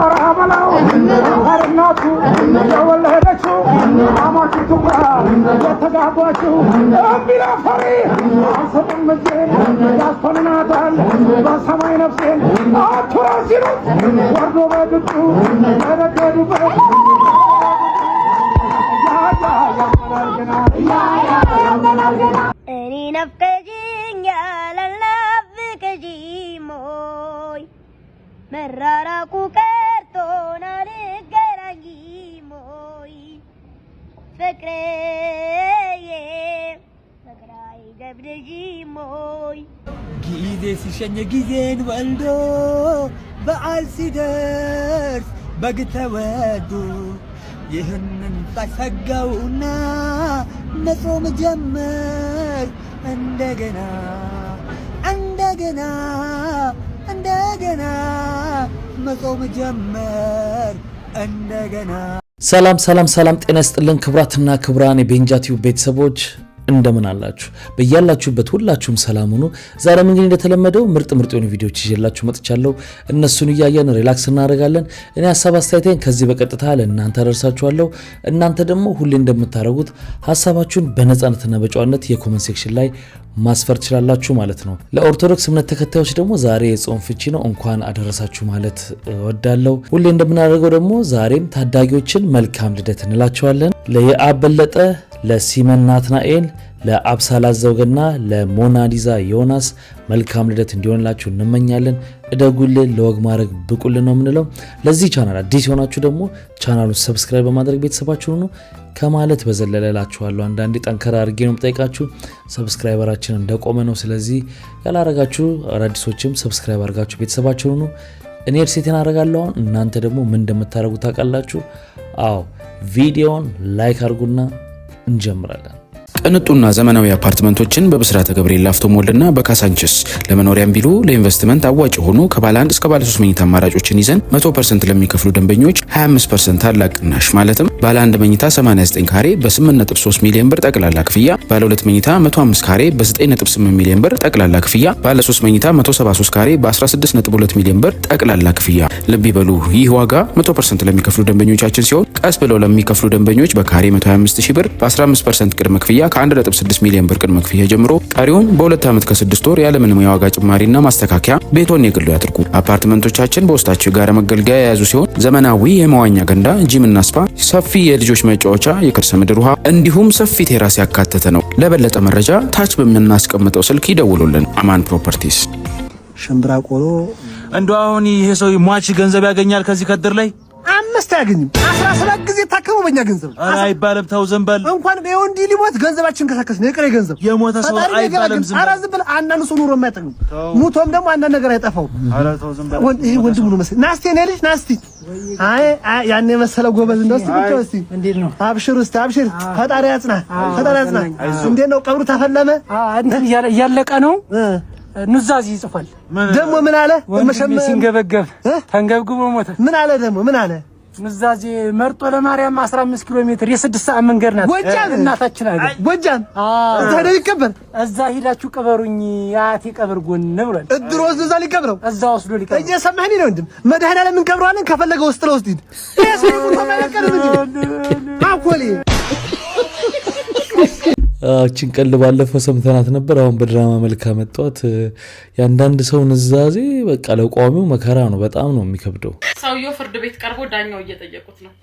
አራበላው አርናቱ የወለደችው አማቲቱ የተጋባችው ቢላ ፈሪ አሰምመጀን ያስፈናታል በሰማይ ነፍሴን አትራሲሩት ወርዶ በግጡ ተረገዱበት እኔ ነፍቀሽኛል አልናፍቅሽም ሆይ መራራቁ ቀርቶን አልገናኝም ሆይ ፍቅሬዬ ፍቅር አይገብድሽም ሆይ ጊዜ ሲሸኝ ጊዜን ወልዶ በዓል ሲደርስ በግ ተወዱ ይህንን ባሰጋውና መጾም ጀመር እንደገና መጾም ጀመር እንደገና። ሰላም ጤና ይስጥልን ክቡራትና ክቡራን የቤንጃ ቲዩብ ቤተሰቦች እንደምን አላችሁ? በያላችሁበት ሁላችሁም ሰላም ሁኑ። ዛሬም እንግዲህ እንደተለመደው ምርጥ የሆኑ ቪዲዮዎች ይዤላችሁ መጥቻለሁ። እነሱን እያየን ሪላክስ እናደርጋለን። እኔ ሐሳብ አስተያየቴን ከዚህ በቀጥታ ለእናንተ አደርሳችኋለሁ። እናንተ ደግሞ ሁሌ እንደምታደርጉት ሐሳባችሁን በነጻነትና በጨዋነት የኮሜንት ሴክሽን ላይ ማስፈር ትችላላችሁ ማለት ነው። ለኦርቶዶክስ እምነት ተከታዮች ደግሞ ዛሬ የጾም ፍቺ ነው፣ እንኳን አደረሳችሁ ማለት እወዳለሁ። ሁሌ እንደምናደርገው ደግሞ ዛሬም ታዳጊዎችን መልካም ልደት እንላቸዋለን። ለየአብ በለጠ፣ ለሲመን ናትናኤል፣ ለአብሳላ ዘውገና ለሞናሊዛ ዮናስ መልካም ልደት እንዲሆንላችሁ እንመኛለን። እደጉልን፣ ለወግ ማድረግ ብቁልን ነው የምንለው። ለዚህ ቻናል አዲስ የሆናችሁ ደግሞ ቻናሉን ሰብስክራይብ በማድረግ ቤተሰባችሁ ሁኑ ከማለት በዘለለላችኋለሁ። አንዳንዴ ጠንከራ አድርጌ ነው የምጠይቃችሁ፣ ሰብስክራይበራችን እንደቆመ ነው። ስለዚህ ያላረጋችሁ አዳዲሶችም ሰብስክራይብ አድርጋችሁ ቤተሰባችሁ ሁኑ። እኔ ርሴቴን አደርጋለሁ። እናንተ ደግሞ ምን እንደምታደርጉ ታውቃላችሁ። አዎ ቪዲዮውን ላይክ አድርጉና እንጀምራለን። ቅንጡና ዘመናዊ አፓርትመንቶችን በብስራተ ገብርኤል ላፍቶ ሞልና በካሳንችስ ለመኖሪያም ቢሉ ለኢንቨስትመንት አዋጭ ሆኖ ከባለ 1 እስከ ባለ 3 መኝታ አማራጮችን ይዘን 100% ለሚከፍሉ ደንበኞች 25% ታላቅ ቅናሽ ማለትም ባለ 1 መኝታ 89 ካሬ በ8.3 ሚሊዮን ብር ጠቅላላ ክፍያ፣ ባለ 2 መኝታ 105 ካሬ በ9.8 ሚሊዮን ብር ጠቅላላ ክፍያ፣ ባለ 3 መኝታ 173 ካሬ በ16.2 ሚሊዮን ብር ጠቅላላ ክፍያ። ልብ ይበሉ፣ ይህ ዋጋ 100% ለሚከፍሉ ደንበኞቻችን ሲሆን ቀስ ብለው ለሚከፍሉ ደንበኞች በካሬ 125000 ብር በ15% ቅድመ ክፍያ ከ1.6 ሚሊዮን ብር ቅድመ ክፍያ ጀምሮ ቀሪውን በ2 ዓመት ከ6 ወር ያለምንም የዋጋ ጭማሪና ማስተካከያ ቤቶን የግሉ ያድርጉ። አፓርትመንቶቻችን በውስጣቸው የጋራ መገልገያ የያዙ ሲሆን ዘመናዊ የመዋኛ ገንዳ፣ ጂምና ስፓ፣ ሰፊ የልጆች መጫወቻ፣ የከርሰ ምድር ውሃ እንዲሁም ሰፊ ቴራስ ያካተተ ነው። ለበለጠ መረጃ ታች በምናስቀምጠው ስልክ ይደውሉልን። አማን ፕሮፐርቲስ። ሽምብራ ቆሎ እንደው አሁን ይሄ ሰው ሟች ገንዘብ ያገኛል ከዚህ ከድር ላይ 5 አያገኝም። 17 ጊዜ ታከመው በእኛ ገንዘብ አይባልም። ተው ዘንበል እንኳን በወንዲ ሊሞት ገንዘባችን ከሰከስ ነው የቀረ ገንዘብ የሞተ ሰው አይባልም። ዝም አራ ዝም ብለ አንዳንድ ሰው ኑሮ የማይጠቅም ሙቶም ደግሞ አንዳንድ ነገር አይጠፋው። አራ ተው ዘንበል ይሄ ወንድሙ ነው መሰለኝ። ናስቲ እኔ ልጅ ናስቲ አይ ያን የመሰለ ጎበዝ እንደው እስቲ ብቻ እስቲ እንዴት ነው? አብሽር እስቲ አብሽር። ፈጣሪ ያጽና፣ ፈጣሪ ያጽና። እንዴት ነው ቀብሩ ተፈለመ? እንትን እያለቀ ነው። ኑዛዜ ይጽፋል። ደግሞ ምን አለ? መሸም ሲንገበገብ ተንገብግቦ ሞተ። ምን አለ ደግሞ ምን አለ? ኑዛዜ መርጦ ለማርያም 15 ኪሎ ሜትር የ6 ሰዓት መንገድ ናት። ጎጃም እናታችን አይደል? ጎጃም ታዲያ ይቀበር እዛ ሂዳችሁ ቀበሩኝ ያቴ ቀብር ጎን ነው ብሏል። እድሮ ወስዶ እዛ ሊቀብረው እዛ ወስዶ ሊቀብረው እየሰማህኝ ነው ወንድም? መድኃኒዓለም እንቀብረዋለን ከፈለገ ውስጥ ለውስጥ ሂድ። እሱ ተመለከተ እንዴ አኮሊ እቺን ቀል ባለፈው ሰምተናት ነበር። አሁን በድራማ መልክ አመጣት። ያንዳንድ ሰው ንዛዜ በቃ ለቋሚው መከራ ነው። በጣም ነው የሚከብደው። ሰውየው ፍርድ ቤት ቀርቦ ዳኛው እየጠየቁት ነው።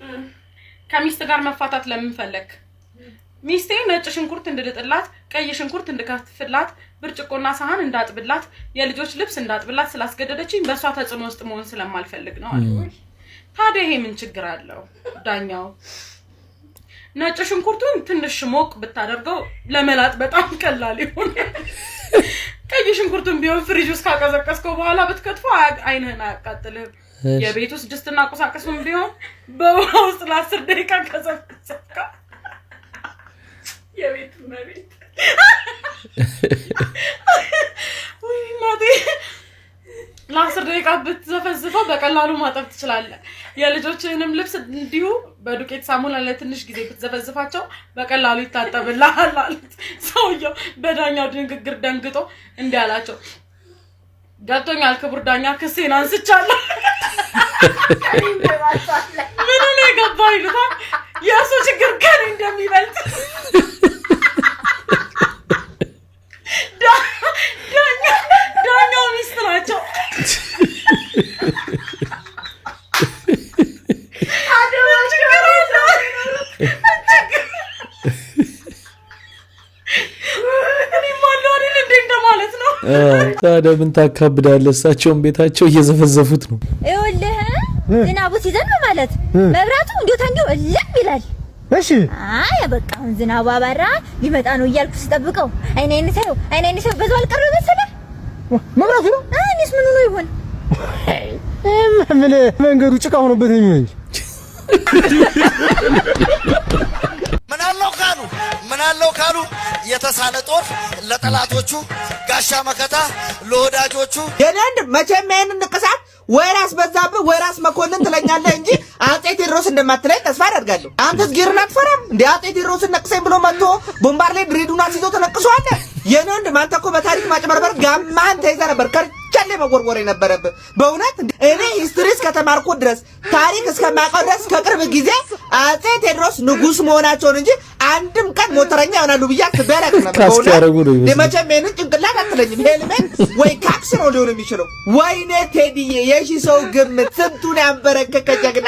ከሚስት ጋር መፋታት ለምን ፈለክ? ሚስቴ ነጭ ሽንኩርት እንድልጥላት፣ ቀይ ሽንኩርት እንድከትፍላት፣ ብርጭቆና ሳህን እንዳጥብላት፣ የልጆች ልብስ እንዳጥብላት ስላስገደደችኝ በሷ ተጽዕኖ ውስጥ መሆን ስለማልፈልግ ነው አለ። ታዲያ ይሄ ምን ችግር አለው? ዳኛው ነጭ ሽንኩርቱን ትንሽ ሞቅ ብታደርገው ለመላጥ በጣም ቀላል ይሆናል። ቀይ ሽንኩርቱን ቢሆን ፍሪጅ ውስጥ ካቀዘቀዝከው በኋላ ብትከትፈው አይንህን አያቃጥልህም። የቤት ውስጥ ድስትና ቁሳቁስም ቢሆን በውሃ ውስጥ ለ10 ደቂቃ ከዘፍዘፍካ የቤት መቤት ወይ ማቴ ለ10 ደቂቃ ብትዘፈዝፈው በቀላሉ ማጠብ ትችላለህ። የልጆችንም ልብስ እንዲሁ በዱቄት ሳሙና ለትንሽ ጊዜ ብትዘፈዝፋቸው በቀላሉ ይታጠብልሃል አሉት። ሰውየው በዳኛው ንግግር ደንግጦ እንዲህ አላቸው፣ ገብቶኛል ክቡር ዳኛ፣ ክሴን አንስቻለሁ። ምን ነው የገባው ይሉታል የእሱ ችግር ከኔ እንደሚበልጥ ዳኛው ሚስት ናቸው ታዲያ ምን ታካብዳለህ? እሳቸውን ቤታቸው እየዘፈዘፉት ነው። ይኸውልህ ዝናቡ ሲዘንብ ማለት መብራቱ እንዴት አንዴው እልም ይላል። እሺ አይ በቃ አሁን ዝናቡ አባራ ሊመጣ ነው እያልኩ ስጠብቀው አይኔን ሳይው በዛው አልቀረ መሰለህ መብራቱ ነው። እኔስ ምን ሆኖ ይሆን? ምን መንገዱ ጭቃ ሆኖበት ነው የሚሆነው። ምናለው ካሉ የተሳለ ጦር ለጠላቶቹ ጋሻ መከታ ለወዳጆቹ የኔን መቼም ይሄንን ንቅሳት ወይ ራስ በዛብህ ወይ ራስ መኮንን ትለኛለህ እንጂ አጼ ቴዎድሮስ እንደማትለኝ ተስፋ አደርጋለሁ። አንተስ ጊርን አትፈራም እንዴ? አጼ ቴዎድሮስን ነቅሰኝ ብሎ መጥቶ ቦምባር ላይ ድሬዱን አስይዞ ተነቅሷል። የኔን ማንተ እኮ በታሪክ ማጭበርበር ጋማን ተይዘህ ነበር ከርቸሌ መጎርጎር የነበረብህ። በእውነት እኔ ሂስትሪስ ከተማርኩ ድረስ ታሪክ እስከማውቀው ድረስ ከቅርብ ጊዜ አጼ ቴዎድሮስ ንጉስ መሆናቸውን እንጂ አንድም ቀን ሞተረኛ ይሆናሉ ብዬ አስቤ አላውቅም ነበር። በእውነት ለመቼም ይሄንን ጭንቅላት አትለኝም። ሄልሜን ወይ ካክስ ነው ሊሆን የሚችለው። ወይኔ ቴዲዬ የሺ ሰው ግምት ስንቱን ያንበረከከ ጀግና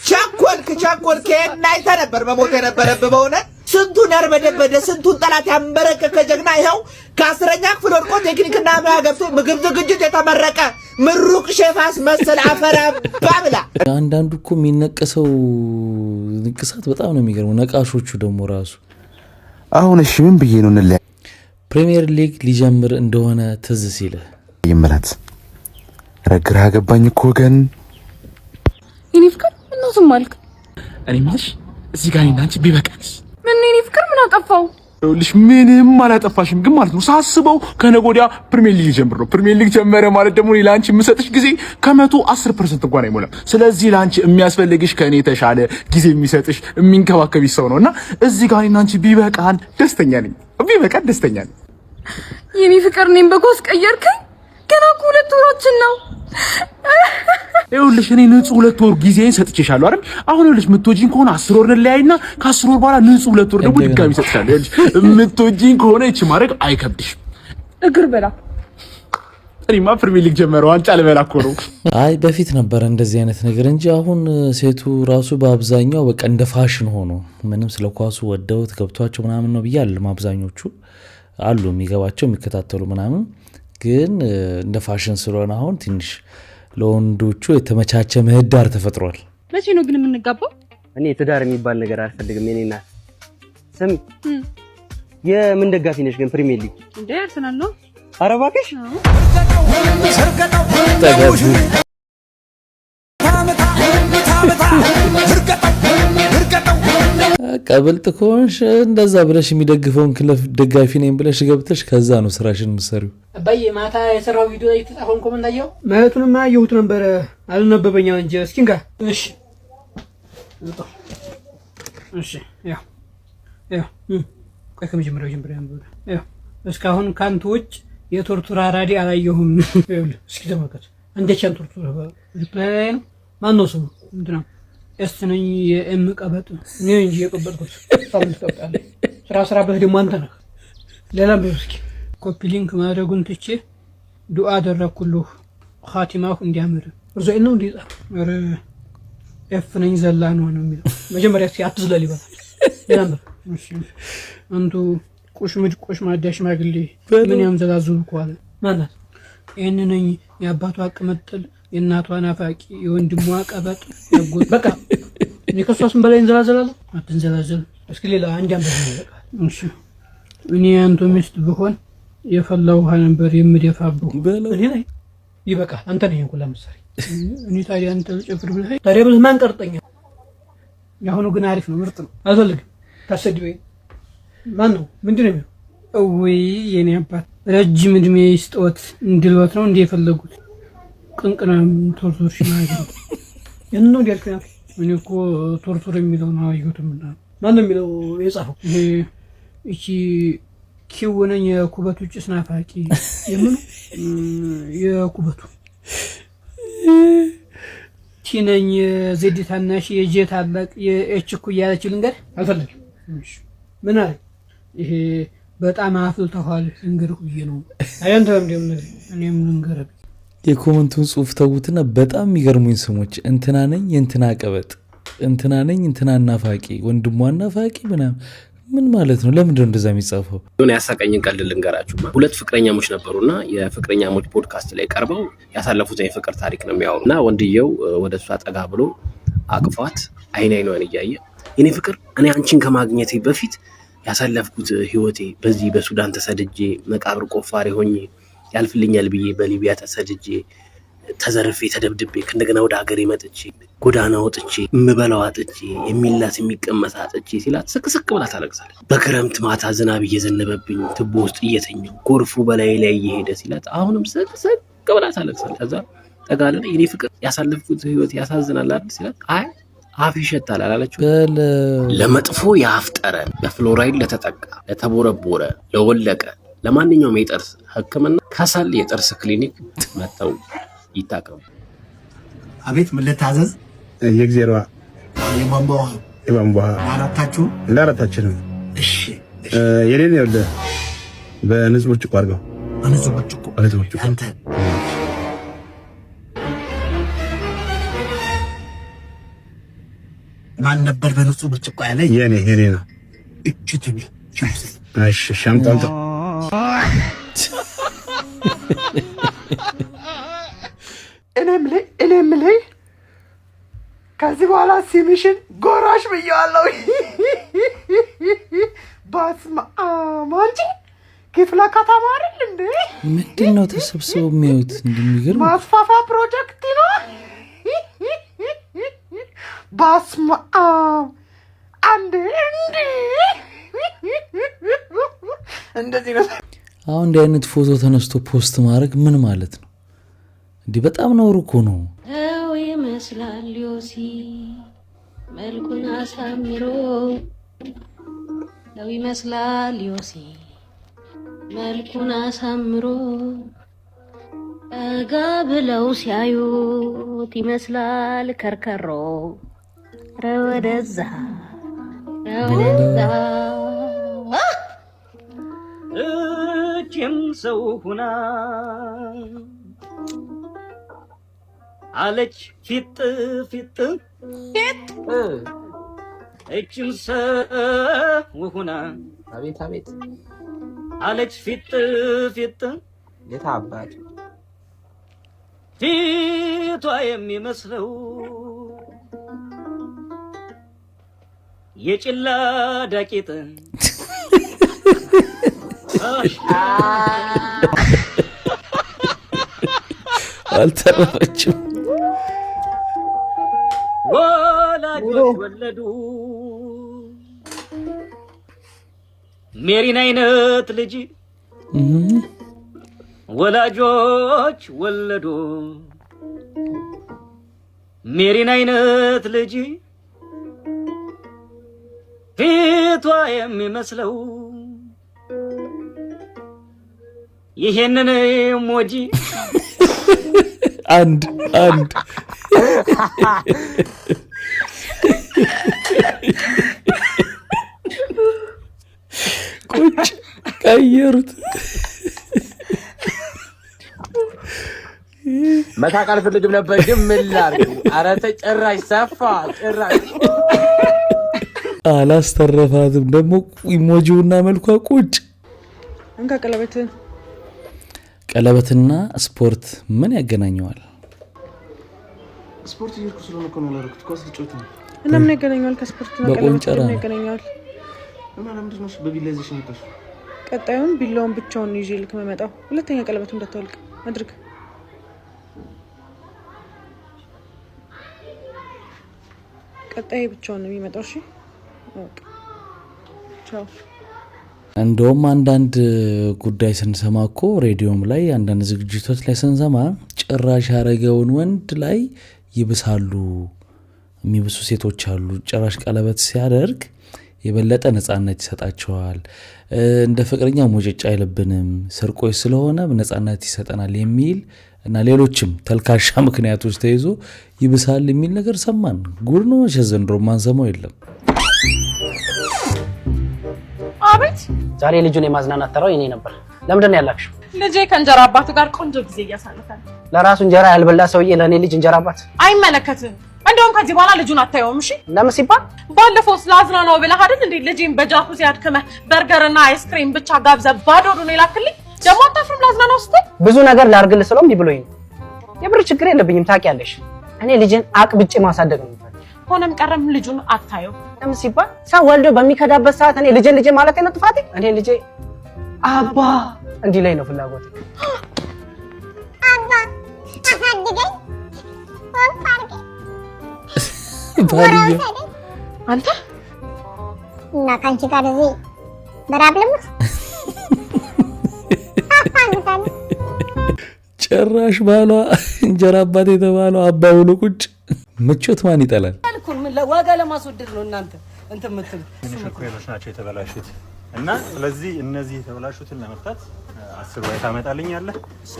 ቸኮልክ አይተህ ነበር መሞት የነበረብህ። በእውነት ስንቱን ያርበደበደ ስንቱን ጠላት ያንበረከከ ጀግና ይኸው ከ10ኛ ክፍል ወድቆ ቴክኒክና ሙያ ገብቶ ምግብ ዝግጅት የተመረቀ ምሩቅ ሼፋስ መሰል አፈራ ባብላ። አንዳንዱ እኮ የሚነቀሰው ንቅሳት በጣም ነው የሚገርመው። ነቃሾቹ ደግሞ ራሱ አሁን እሺ ምን ብዬ ነው እንለያ ፕሪሚየር ሊግ ሊጀምር እንደሆነ ትዝ ሲልህ ይመላት ረግራ ገባኝ እኮ ወገን እኔ ፍቅር ምነው ዝም አልክ? እኔ ማለት እዚህ ጋር እኔና አንቺ ቢበቃንስ? ምን እኔ ፍቅር ምን አጠፋው? ልሽ ምንም አላጠፋሽም፣ ግን ማለት ነው ሳስበው ከነገ ወዲያ ፕሪሚየር ሊግ ጀምሮ ነው። ፕሪሚየር ሊግ ጀመረ ማለት ደግሞ ለአንቺ የምሰጥሽ ጊዜ ከ110% እንኳን አይሞላም። ስለዚህ ለአንቺ የሚያስፈልግሽ ከኔ ተሻለ ጊዜ የሚሰጥሽ የሚንከባከብሽ ሰው ነውና እዚህ ጋር እኔና አንቺ ቢበቃን ደስተኛ ነኝ። ቢበቃን ደስተኛ ነኝ። የኔ ፍቅር እኔን በጎስ ቀየርከኝ። ገና እኮ 2 ወራችን ነው። ይኸውልሽ እኔ ንጹህ 2 ወር ጊዜን ሰጥቼሻለሁ አይደል? አሁን ይኸውልሽ የምትወጂኝ ከሆነ 10 ወር እንለያይና ከ10 ወር በኋላ ንጹህ 2 ወር ደግሞ ድጋሚ ሰጥሻለሁ። ይኸውልሽ የምትወጂኝ ከሆነ እቺ ማድረግ አይከብድሽም። እግር በላ እኔማ ፕሪሚየር ሊግ ጀመረ ዋንጫ ልበላ እኮ ነው። አይ በፊት ነበር እንደዚህ አይነት ነገር እንጂ አሁን ሴቱ ራሱ በአብዛኛው በቃ እንደ ፋሽን ሆኖ ምንም ስለ ኳሱ ወደውት ገብቷቸው ምናምን ነው ብያለሁ። አብዛኞቹ አሉ የሚገባቸው የሚከታተሉ ምናምን፣ ግን እንደ ፋሽን ስለሆነ አሁን ትንሽ ለወንዶቹ የተመቻቸ ምህዳር ተፈጥሯል። መቼ ነው ግን የምንጋባው? እኔ ትዳር የሚባል ነገር አልፈልግም። የኔ እናት ስም የምን ደጋፊ ነሽ ግን? ፕሪሚየር ሊግ እንዴ አርሰናል ነው። ኧረ እባክሽ ቀብልጥ ከሆንሽ እንደዛ ብለሽ የሚደግፈውን ክለብ ደጋፊ ነኝ ብለሽ ገብተሽ ከዛ ነው ስራሽን የምትሰሪው። አባዬ ማታ የሰራው ቪዲዮ ላይ የተጻፈውን ኮመንት አየኸው? ማየቱንማ አየሁት ነበር አልነበበኛው እንጂ እስኪ እንጋ እሺ እሺ ያው ቆይ ከመጀመሪያው ጀምረን ነበር። ያው እስካሁን ካንተ ውጭ የቶርቱራ ራዲ አላየሁም። እስኪ ተመልከት። እንዴት ቶርቱራ ሪፕላይ ነው ማን ነው ስሙ? ምንድነው እስነኝ የኤም ቀበጥ እኔ እንጂ የቀበጥኩት ሳምንት ቀበጣለ ስራ ደግሞ አንተ ነህ። ሌላም እስኪ ኮፒ ሊንክ ማድረጉን ትቼ ዱአ አደረኩልህ ኻቲማሁ እንዲያምር እርዞይ ነው እንዲጻፍ አረ ኤፍነኝ ዘላ ነው የሚለው መጀመሪያ እስኪ አትዝለል ይባላል። ሌላም እሺ አንቱ ቁሽ ማዳሽ ማግሊ ምን ያምዘላዙ ኳለ ማለት ይሄንነኝ የአባቷ አቀመጥል የእናቷ ናፋቂ የወንድሟ ቀበጥ ያጎት በቃ ንከሷስም በላይ እንዘላዘላለ አትንዘላዘል። እስኪ ሌላ አንድ አንበብ ይበቃ። እሺ እኔ አንተ ሚስት ብሆን የፈላው ውሃ ነበር የምደፋብህ እኔ ላይ ይበቃ። አንተ ነህ እንኩላ መሰሪ እኔ ታዲያ አንተ ጨፍር ብለህ ታዲያ ብለህ ማን ቀርጠኛ? ያሁኑ ግን አሪፍ ነው፣ ምርጥ ነው። አልፈልግም ታሰድበኝ። ማን ነው ምንድነው የሚለው? ወይ የኔ አባት ረጅም እድሜ ይስጦት እንድልወት ነው እንደ የፈለጉት ቅንቅናም ቶርቶር ሽማግሌ የነው ዲያልከና እኔ እኮ ቶርቶር የሚለው ነው አየሁትም። ማን ነው የሚለው የጻፈው? እቺ ኪውነኝ የኩበቱ ጭስ ናፋቂ የምን የኩበቱ ቲነኝ ዜድ ታናሽ የጄ ታላቅ የኤችኩ እያለች ልንገር አልፈልግም። ምን አለ ይሄ በጣም አፍልተዋል እንግዲህ ሁዬ ነው አያንተም እንደምን እኔም ልንገር የኮመንቱን ጽሁፍ ተውትና በጣም የሚገርሙኝ ስሞች እንትና ነኝ እንትና ቀበጥ እንትና ነኝ እንትና ናፋቂ ወንድሟ ናፋቂ ምናምን ምን ማለት ነው? ለምንድን ነው እንደዛ የሚጻፈው? ሆነ ያሳቀኝን ቀልድ ልንገራችሁ። ሁለት ፍቅረኛሞች ነበሩና የፍቅረኛሞች ፖድካስት ላይ ቀርበው ያሳለፉትን የፍቅር ታሪክ ነው የሚያወሩና ወንድየው ወደሷ ጠጋ ብሎ አቅፏት አይኗን እያየ የኔ ፍቅር እኔ አንቺን ከማግኘቴ በፊት ያሳለፍኩት ህይወቴ በዚህ በሱዳን ተሰድጄ መቃብር ቆፋሪ ሆኜ ያልፍልኛል ብዬ በሊቢያ ተሰድጄ ተዘርፌ ተደብድቤ እንደገና ወደ ሀገር መጥቼ ጎዳና ወጥቼ ምበላው አጥቼ የሚላስ የሚቀመስ አጥቼ ሲላት ስቅስቅ ብላ ታለቅሳለች። በክረምት ማታ ዝናብ እየዘነበብኝ ትቦ ውስጥ እየተኛው ጎርፉ በላይ ላይ እየሄደ ሲላት አሁንም ስቅስቅ ብላ ታለቅሳለች። ከዛ ጠጋለ የኔ ፍቅር ያሳለፍኩት ህይወት ያሳዝናል አይደል ሲላት አይ አፍ ይሸታል አላለችው። ለመጥፎ ያፍጠረ ለፍሎራይድ ለተጠቃ ለተቦረቦረ ለወለቀ ለማንኛውም የጥርስ ህክምና ከሳል የጥርስ ክሊኒክ መጥተው ይታከሙ። አቤት ምን ልታዘዝ? የግዜሯ የቧንቧ አራታችሁ ለአራታችንም። እሺ የኔን ይኸውልህ በንጹህ ብርጭቆ አድርገው። በንጹህ ብርጭቆ አንተ ማን ነበር በንጹህ ብርጭቆ ያለኝ? የኔ ነው። እቺ እሺ ሻምጣልታ እኔም ላይ ከዚህ በኋላ ሲሚሽን ጎራሽ ብየዋለሁ። ባስማ አንቺ ክፍለ ከተማ አይደል እንዴ? ምንድን ነው ተሰብስበው የሚያዩት? እንደሚገርም ማስፋፋ ፕሮጀክት ነው። ባስማ አንዴ እንደዚህ ነው። አሁን እንዲህ አይነት ፎቶ ተነስቶ ፖስት ማድረግ ምን ማለት ነው? እንዲህ በጣም ነውር እኮ ነው። ሰው ይመስላል ዮሲ መልኩን አሳምሮ ሰው ይመስላል ዮሲ መልኩን አሳምሮ ጠጋ ብለው ሲያዩት ይመስላል ከርከሮ ረወደዛ እጅም ሰው ሁና አለች ፊት እጅም ሰው ሁና አቤት አለች ፊት የታባጭ ፊቷ የሚመስለው የጭላዳ ቂጥ አልተረፈችም። ወላጆች ወለዱ ሜሪን አይነት ልጅ ወላጆች ወለዱ ሜሪን አይነት ልጅ ፊቷ የሚመስለው ይሄንን ሞጂ አንድ ቁጭ ቀየሩት። መታቅ አልፈልግም ነበር ግን ምን ላድርግ? ኧረ ተጨራሽ ሰፋ ጭራሽ አላስተረፋትም። ደግሞ ኢሞጂውና መልኳ ቁጭ እንካ ቀለበትና ስፖርት ምን ያገናኘዋል? ስፖርት እየሄድኩ ስለሆነ እኮ ነው ያላደረኩት። ኳስ ልጫወት ነው እና ምን ያገናኘዋል ከስፖርት ነው? በቆንጨራ ምን ያገናኘዋል? እና ለምንድን ነው በቢላ ይዘሽ መጣሽ? ቀጣዩን ቢላውን ብቻውን ይዤ ልክ መመጣው። ሁለተኛ ቀለበቱ እንዳታወልቅ አድርግ። ቀጣይ ብቻውን ነው የሚመጣው። እሺ ቻው። እንደውም አንዳንድ ጉዳይ ስንሰማ እኮ ሬዲዮም ላይ አንዳንድ ዝግጅቶች ላይ ስንሰማ ጭራሽ ያረገውን ወንድ ላይ ይብሳሉ፣ የሚብሱ ሴቶች አሉ። ጭራሽ ቀለበት ሲያደርግ የበለጠ ነፃነት ይሰጣቸዋል። እንደ ፍቅረኛ ሞጨጫ አይለብንም፣ ስርቆች ስለሆነ ነፃነት ይሰጠናል የሚል እና ሌሎችም ተልካሻ ምክንያቶች ተይዞ ይብሳል የሚል ነገር ሰማን። ጉድ ነው ዘንድሮ ማንሰማው የለም። አቤት ዛሬ ልጁን የማዝናናት ተራው የኔ ነበር። ለምንድን ነው ያላክሽው? ልጄ ከእንጀራ አባቱ ጋር ቆንጆ ጊዜ እያሳለፈ ነው። ለራሱ እንጀራ ያልበላ ሰውዬ ለኔ ልጅ እንጀራ አባት አይመለከትም። እንደውም ከዚህ በኋላ ልጁን አታየውም። እሺ ለምን ሲባል ባለፈው ስላዝናናው ብለህ አይደል እንዴ ልጄን በጃኩዚ አድክመህ በርገርና አይስክሪም ብቻ ጋብዘህ ባዶ ሆኖ ይላክልኝ። ደግሞ አታፍርም? ላዝናናው ስትል ብዙ ነገር ላርግልህ ስለውም ይብሎኝ ነው። የብር ችግር የለብኝም ታውቂያለሽ። እኔ ልጄን አቅብጬ ማሳደግ ነው። ሆነም ቀረም ልጁን አታየው። ለምን ሲባል ሰው ወልዶ በሚከዳበት ሰዓት እኔ ልጄ ማለት ነው ጥፋቴ? እኔ ልጄ አባ እንዲህ ላይ ነው ፍላጎቴ። አባ አሳድገኝ ባሪያ አንተ እና ካንቺ ጋር እዚህ በራብ ልሙት ጭራሽ ባሏ እንጀራ አባት የተባለው አባ ብሎ ቁጭ። ምቾት ማን ይጠላል? አልኩን ምን ዋጋ ለማስወደድ ነው እናንተ እንትን የምትሉ ሸኮሎች ናቸው የተበላሹት እና ስለዚህ እነዚህ የተበላሹትን ለመፍታት 10 ዋይ ታመጣልኛለህ።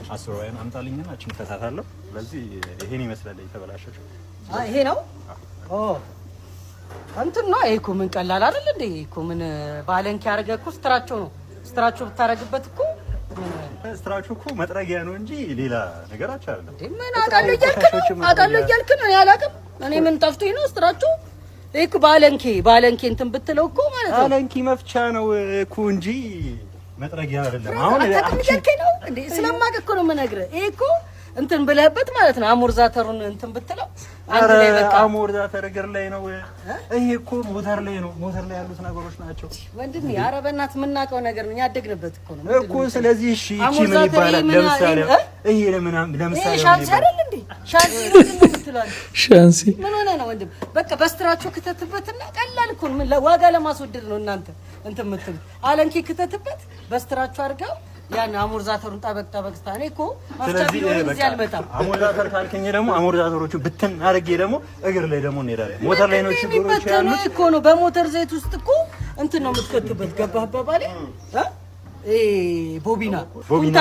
10 ዋይ አምጣልኝና እቺን ፈታታለሁ። ስለዚህ ይሄን ይመስላል የተበላሸው። ይሄ ነው እንትን ነው። ይሄ እኮ ምን ቀላል አይደል እንዴ? እኮ ምን ባለንኪ ያርገ እኮ ስትራቸው ነው። ስትራቸው ብታረግበት እኮ ስትራቸው እኮ መጥረጊያ ነው እንጂ ሌላ ነገር አይደለም። ምን አቃለው እያልክ ነው ያላቅም። እኔ ምን ጠፍቶኝ ነው ስትራቸው? ይሄ እኮ ባለንኪ እንትን ብትለው እኮ ማለት ነው ባለንኪ መፍቻ ነው እኮ እንጂ መጥረጊያ አይደለም። አሁን አትከልከኝ ነው እንዴ? ስለማቅ እኮ ነው የምነግርህ። ይሄ እኮ እንትን ብለህበት ማለት ነው አሞርዛተሩን እንትን ብትለው አንድ ላይ በቃ አሞርዛተር እግር ላይ ነው። ይሄ እኮ ሞተር ላይ ነው። ሞተር ላይ ያሉት ነገሮች ናቸው ወንድሜ። ኧረ በእናትህ የምናውቀው ነገር ነው ያደግንበት እኮ ነው እኮ። ስለዚህ እሺ እቺ ምን ይባላል? ለምሳሌ ለምሳሌ ሻንሲ አይደል እንዴ? ሻንሲ ነው የምትለው። ሻንሲ ምን ሆነ ነው ወንድም? በቃ በስትራቸው ክተትበትና ቀላል እኮ ነው። ምን ዋጋ ለማስወደድ ነው እናንተ እንትን የምትሉት? አለንኪ ክተትበት በስትራቸው አድርገው ያን አሞርዛተሩን ጠበቅ ስታኔ እኮ ማፍቻ ቢሆን እዚህ አልመጣም። አሞርዛተር ካልከኝ ደግሞ አሞርዛተሮቹ ብትን አድርጌ ደግሞ እግር ላይ ደግሞ እንሄዳለን። ሞተር ላይ ነው ችግሮች ያሉት እኮ ነው። በሞተር ዘይት ውስጥ እኮ እንትን ነው የምትከትበት። ገባህ አባባሌ? ቦቢና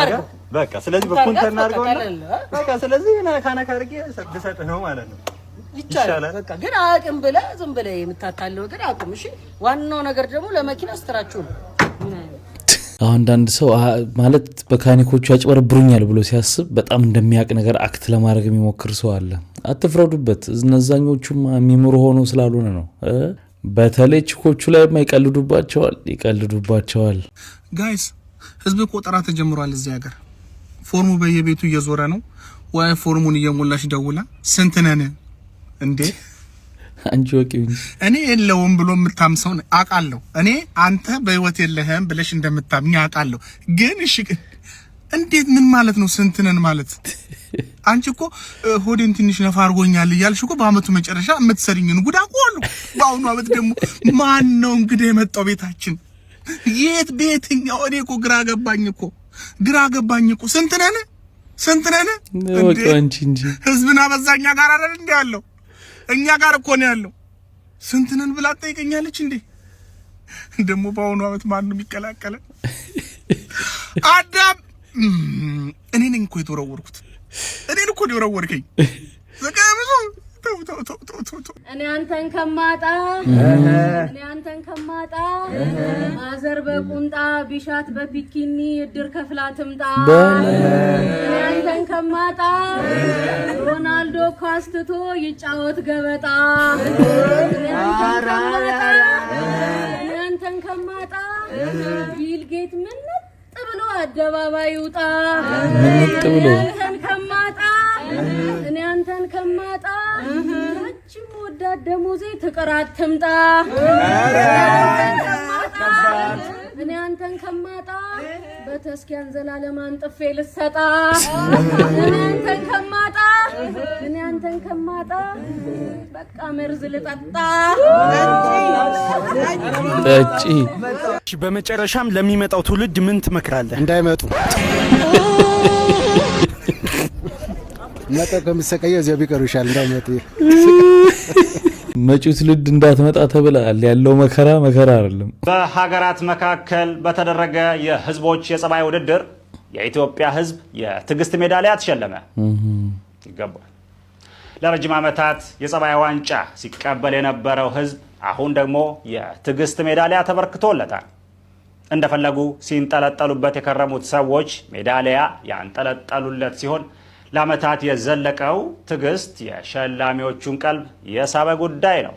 ጋር በቃ ስለዚህ በኮንተር እናድርገውና በቃ ስለዚህ ካናካ አድርጌ ልሰጥህ ነው ማለት ነው። ይቻላል በቃ ግን አቅም ብለህ ዝም ብለህ የምታታለው ግን አቁም። እሺ ዋናው ነገር ደግሞ ለመኪና ስትራችሁ ነው። አንዳንድ ሰው ማለት መካኒኮቹ ያጭበረብሩኛል ብሎ ሲያስብ በጣም እንደሚያውቅ ነገር አክት ለማድረግ የሚሞክር ሰው አለ። አትፍረዱበት። እነዛኞቹም የሚምሩ ሆኖ ስላልሆነ ነው። በተለይ ችኮቹ ላይ ይቀልዱባቸዋል። ጋይስ ህዝብ ቆጠራ ተጀምሯል እዚህ ሀገር። ፎርሙ በየቤቱ እየዞረ ነው። ወይ ፎርሙን እየሞላሽ ደውላ ስንት ነን እንዴ? አንቺ ወቂው እኔ የለውም ብሎ የምታምሰው አውቃለሁ። እኔ አንተ በህይወት የለህም ብለሽ እንደምታምኝ አውቃለሁ። ግን እሺ እንዴት ምን ማለት ነው? ስንት ነን ማለት? አንቺ እኮ ሆዴን ትንሽ ነፋ አድርጎኛል እያልሽ እኮ በአመቱ መጨረሻ የምትሰሪኝን ጉድ አውቀዋለሁ። በአሁኑ አመት ደግሞ ማን ነው እንግዲህ የመጣው ቤታችን? የት ቤትኛው? እኔ እኮ ግራ ገባኝ እኮ ስንት ነን? አንቺ እንጂ ህዝብና በዛኛ ጋር አይደል እንዴ ያለው? እኛ ጋር እኮ ነው ያለው። ስንት ነን ብላ ጠይቀኛለች እንዴ? ደግሞ በአሁኑ አመት ማን ነው የሚቀላቀለ? አዳም እኔ ነኝ እኮ የተወረወርኩት። እኔን እኮ ነው የወረወርከኝ። ዘጋብዙ እኔ አንተን ከማጣ ማዘር በቁንጣ ቢሻት በፒኪኒ እድር ከፍላ ትምጣ። እኔ አንተን ከማጣ ሮናልዶ ኳስትቶ ይጫወት ገበጣ። እኔ አንተን ከማጣ ቢል ጌት ምን ብሎ አደባባይ ይውጣ። እኔ አንተን ከማጣ ረጅም ወዳድ ደሞዜ ትቅራት ትምጣ። እኔ አንተን ከማጣ በተስኪያን ዘላለም አንጥፌ ልሰጣ። እኔ አንተን ከማጣ በቃ መርዝ ልጠጣ። ጠጪ። በመጨረሻም ለሚመጣው ትውልድ ምን ትመክራለህ? እንዳይመጡ መጣ ከምሰቀየ እዚያ ቢቀሩ ይሻል። እንዳይመጡ መጪው ትውልድ እንዳትመጣ ተብሏል። ያለው መከራ አይደለም። በሀገራት መካከል በተደረገ የህዝቦች የጸባይ ውድድር የኢትዮጵያ ህዝብ የትዕግስት ሜዳሊያ ተሸለመ። ይገባል። ለረጅም ዓመታት የጸባይ ዋንጫ ሲቀበል የነበረው ህዝብ አሁን ደግሞ የትዕግስት ሜዳሊያ ተበርክቶለታል። እንደፈለጉ ሲንጠለጠሉበት የከረሙት ሰዎች ሜዳሊያ ያንጠለጠሉለት ሲሆን ለዓመታት የዘለቀው ትዕግስት የሸላሚዎቹን ቀልብ የሳበ ጉዳይ ነው።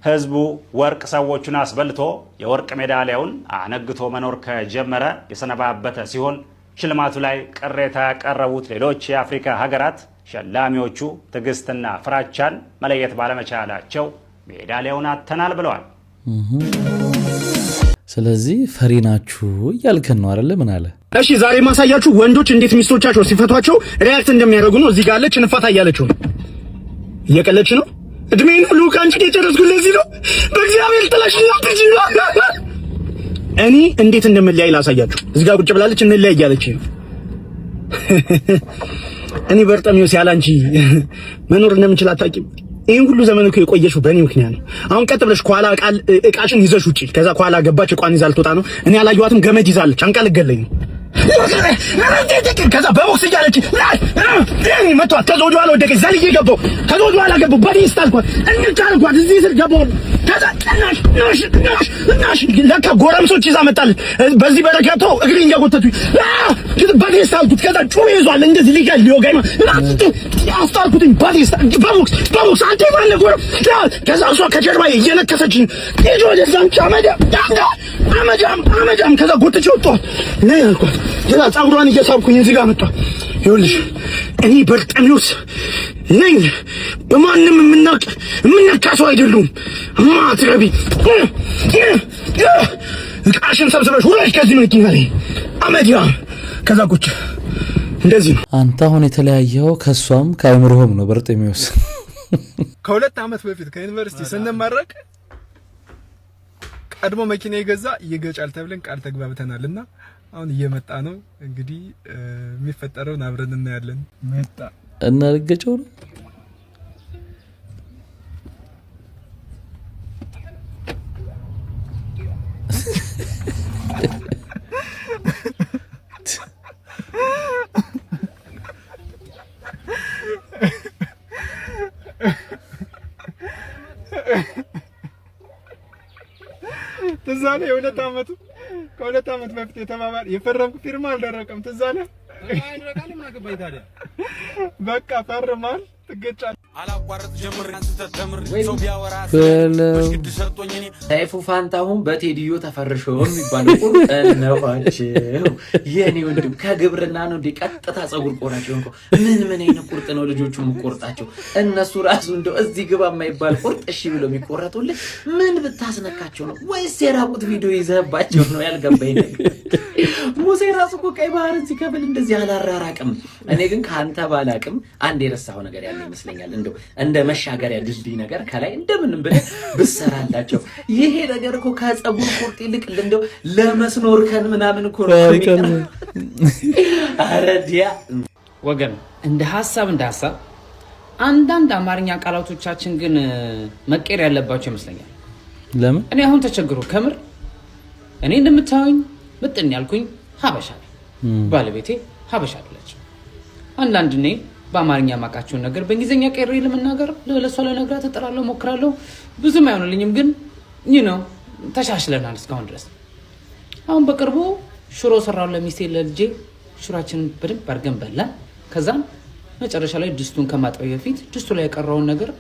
ህዝቡ ወርቅ ሰዎቹን አስበልቶ የወርቅ ሜዳሊያውን አነግቶ መኖር ከጀመረ የሰነባበተ ሲሆን ሽልማቱ ላይ ቅሬታ ያቀረቡት ሌሎች የአፍሪካ ሀገራት ሸላሚዎቹ ትዕግስትና ፍራቻን መለየት ባለመቻላቸው ሜዳሊያውን አጥተናል ብለዋል። ስለዚህ ፈሪ ናችሁ እያልከን ነው አይደል? ምን አለ? እሺ ዛሬ ማሳያችሁ ወንዶች እንዴት ሚስቶቻቸው ሲፈቷቸው ሪአክት እንደሚያደርጉ ነው። እዚህ ጋር አለች እንፋታ እያለችው ነው። እየቀለች ነው። እድሜን ሁሉ ካንቺ የጨረስኩ ለዚህ ነው። በእግዚአብሔር ጥለሽኝ አትጂ። እኔ እንዴት እንደምለያይ ላሳያችሁ። እዚህ ጋር ቁጭ ብላለች እንለያይ እያለች ነው። እኔ በርጠሚው ሲያላንቺ መኖር እንደምንችል አታውቂም። ይሄን ሁሉ ዘመን እኮ የቆየሽው በእኔ ምክንያት ነው። አሁን ቀጥ ብለሽ ኳላ እቃሽን ይዘሽ ውጪ። ከዛ ኳላ ገባች፣ እቋን ይዛ ልትወጣ ነው። እኔ አላየኋትም፣ ገመድ ይዛለች፣ አንቃ ልገለኝ ነው። ከዛ በቦክስ እያለች መቷት። ከዛ ወደ ኋላ ወደቀች፣ ዘልዬ ገባሁ። ከዛ ወደ ኋላ ገባሁ፣ በዴስታ አልኳት፣ እንጫልኳት፣ እዚህ ስር ገባሁ። ከዛ እናሽ ለካ ጎረምሶች ይዛ መጣለች። በዚህ በረከቶ እግሬን እያጎተቱኝ በዴስታ አልኩት። ከዛ ጩቤ ይዟል፣ እንደዚህ ሊወጋኝ ነው። አስታርኩትኝ በዴስታ በቦክስ አንተ ማን ነው? ከዛ እሷ ከጀርባ እየነከሰችኝ ሄዶ ወደዛም አመጃም ከዛ ጎትቼ ወጣሁ። ነይ አልኳት። ከዛ ጸጉሯን እየሳብኩኝ እዚህ ጋር መጣሁ። ይኸውልሽ እኔ በርጠሚውስ ነኝ፣ በማንም የምነካ ሰው አይደሉም። ማትረቢ እቃሽን ሰብስበሽ ሁለሽ ከዚህ ምንኪኝ አለኝ። አመዲያ ከዛ ቁጭ እንደዚህ ነው። አንተ አሁን የተለያየው ከሷም ከአይምሮህም ነው። በርጠሚውስ ከ2 ዓመት በፊት ከዩኒቨርሲቲ ስንመረቅ ቀድሞ መኪና የገዛ ይገጫል ተብለን ቃል ተግባብተናልና አሁን እየመጣ ነው። እንግዲህ የሚፈጠረውን አብረን እናያለን። መጣ እና ልገጨው ነው። ትዝ አለ የሁለት ዓመቱ ከ2 ዓመት በፊት የተባባል የፈረምኩ ፊርማ አልደረቀም። ትዝ አለ አይደረቃል። ምን አገባኝ ታዲያ? በቃ ፈርማል። ትገጫለህ። አላቋረጥ ጀምር አንተ ተምር ሰው ቢያወራ ወሽድ ሰጥቶኝ እኔ ሰይፉ ፋንታሁን በቴዲዮ ተፈርሾ የሚባለው ቁርጥ ነው። የኔ ወንድም ከግብርና ነው እንደ ቀጥታ ጸጉር ቆራጭ ነው። ምን አይነት ቁርጥ ነው ልጆቹ የሚቆርጣቸው? እነሱ ራሱ እንደው እዚህ ግባ የማይባል ቁርጥ እሺ ብለው የሚቆረጡልህ ምን ብታስነካቸው ነው? ወይስ የራቁት ቪዲዮ ይዘህባቸው ነው? ያልገባኝ ነገር ሙሴ ራሱ እኮ ቀይ ባህርን ሲከፍል እንደዚህ አላራራቅም። እኔ ግን ካንተ ባላቅም አንድ የረሳው ነገር ያለ ይመስለኛል። እንደው እንደ መሻገሪያ ድልድይ ነገር ከላይ እንደምንም ብለህ ብሰራላቸው። ይሄ ነገር እኮ ከጸጉር ቁርጥ ይልቅ እንደው ለመስኖ እርከን ምናምን እኮ ነው የሚቀር። አረዲያ ወገን እንደ ሐሳብ አንዳንድ አማርኛ ቃላቶቻችን ግን መቀየር ያለባቸው ይመስለኛል። ለምን? እኔ አሁን ተቸግሮ ከምር እኔ እንደምታዩኝ ምጥን ያልኩኝ ሀበሻ ነኝ። ባለቤቴ ሀበሻ አይደለች። አንዳንድ እኔ በአማርኛ ማቃቸውን ነገር በእንግሊዝኛ ቀይሬ ለመናገር ለሷ ለነግራት እጥራለሁ፣ ሞክራለሁ። ብዙም አይሆንልኝም፣ ግን ነው ተሻሽለናል እስካሁን ድረስ። አሁን በቅርቡ ሽሮ ሰራው ለሚስቴ ለልጄ። ሽሮአችንን በደንብ አድርገን በላን። ከዛም መጨረሻ ላይ ድስቱን ከማጠቢያ በፊት ድስቱ ላይ የቀረውን ነገር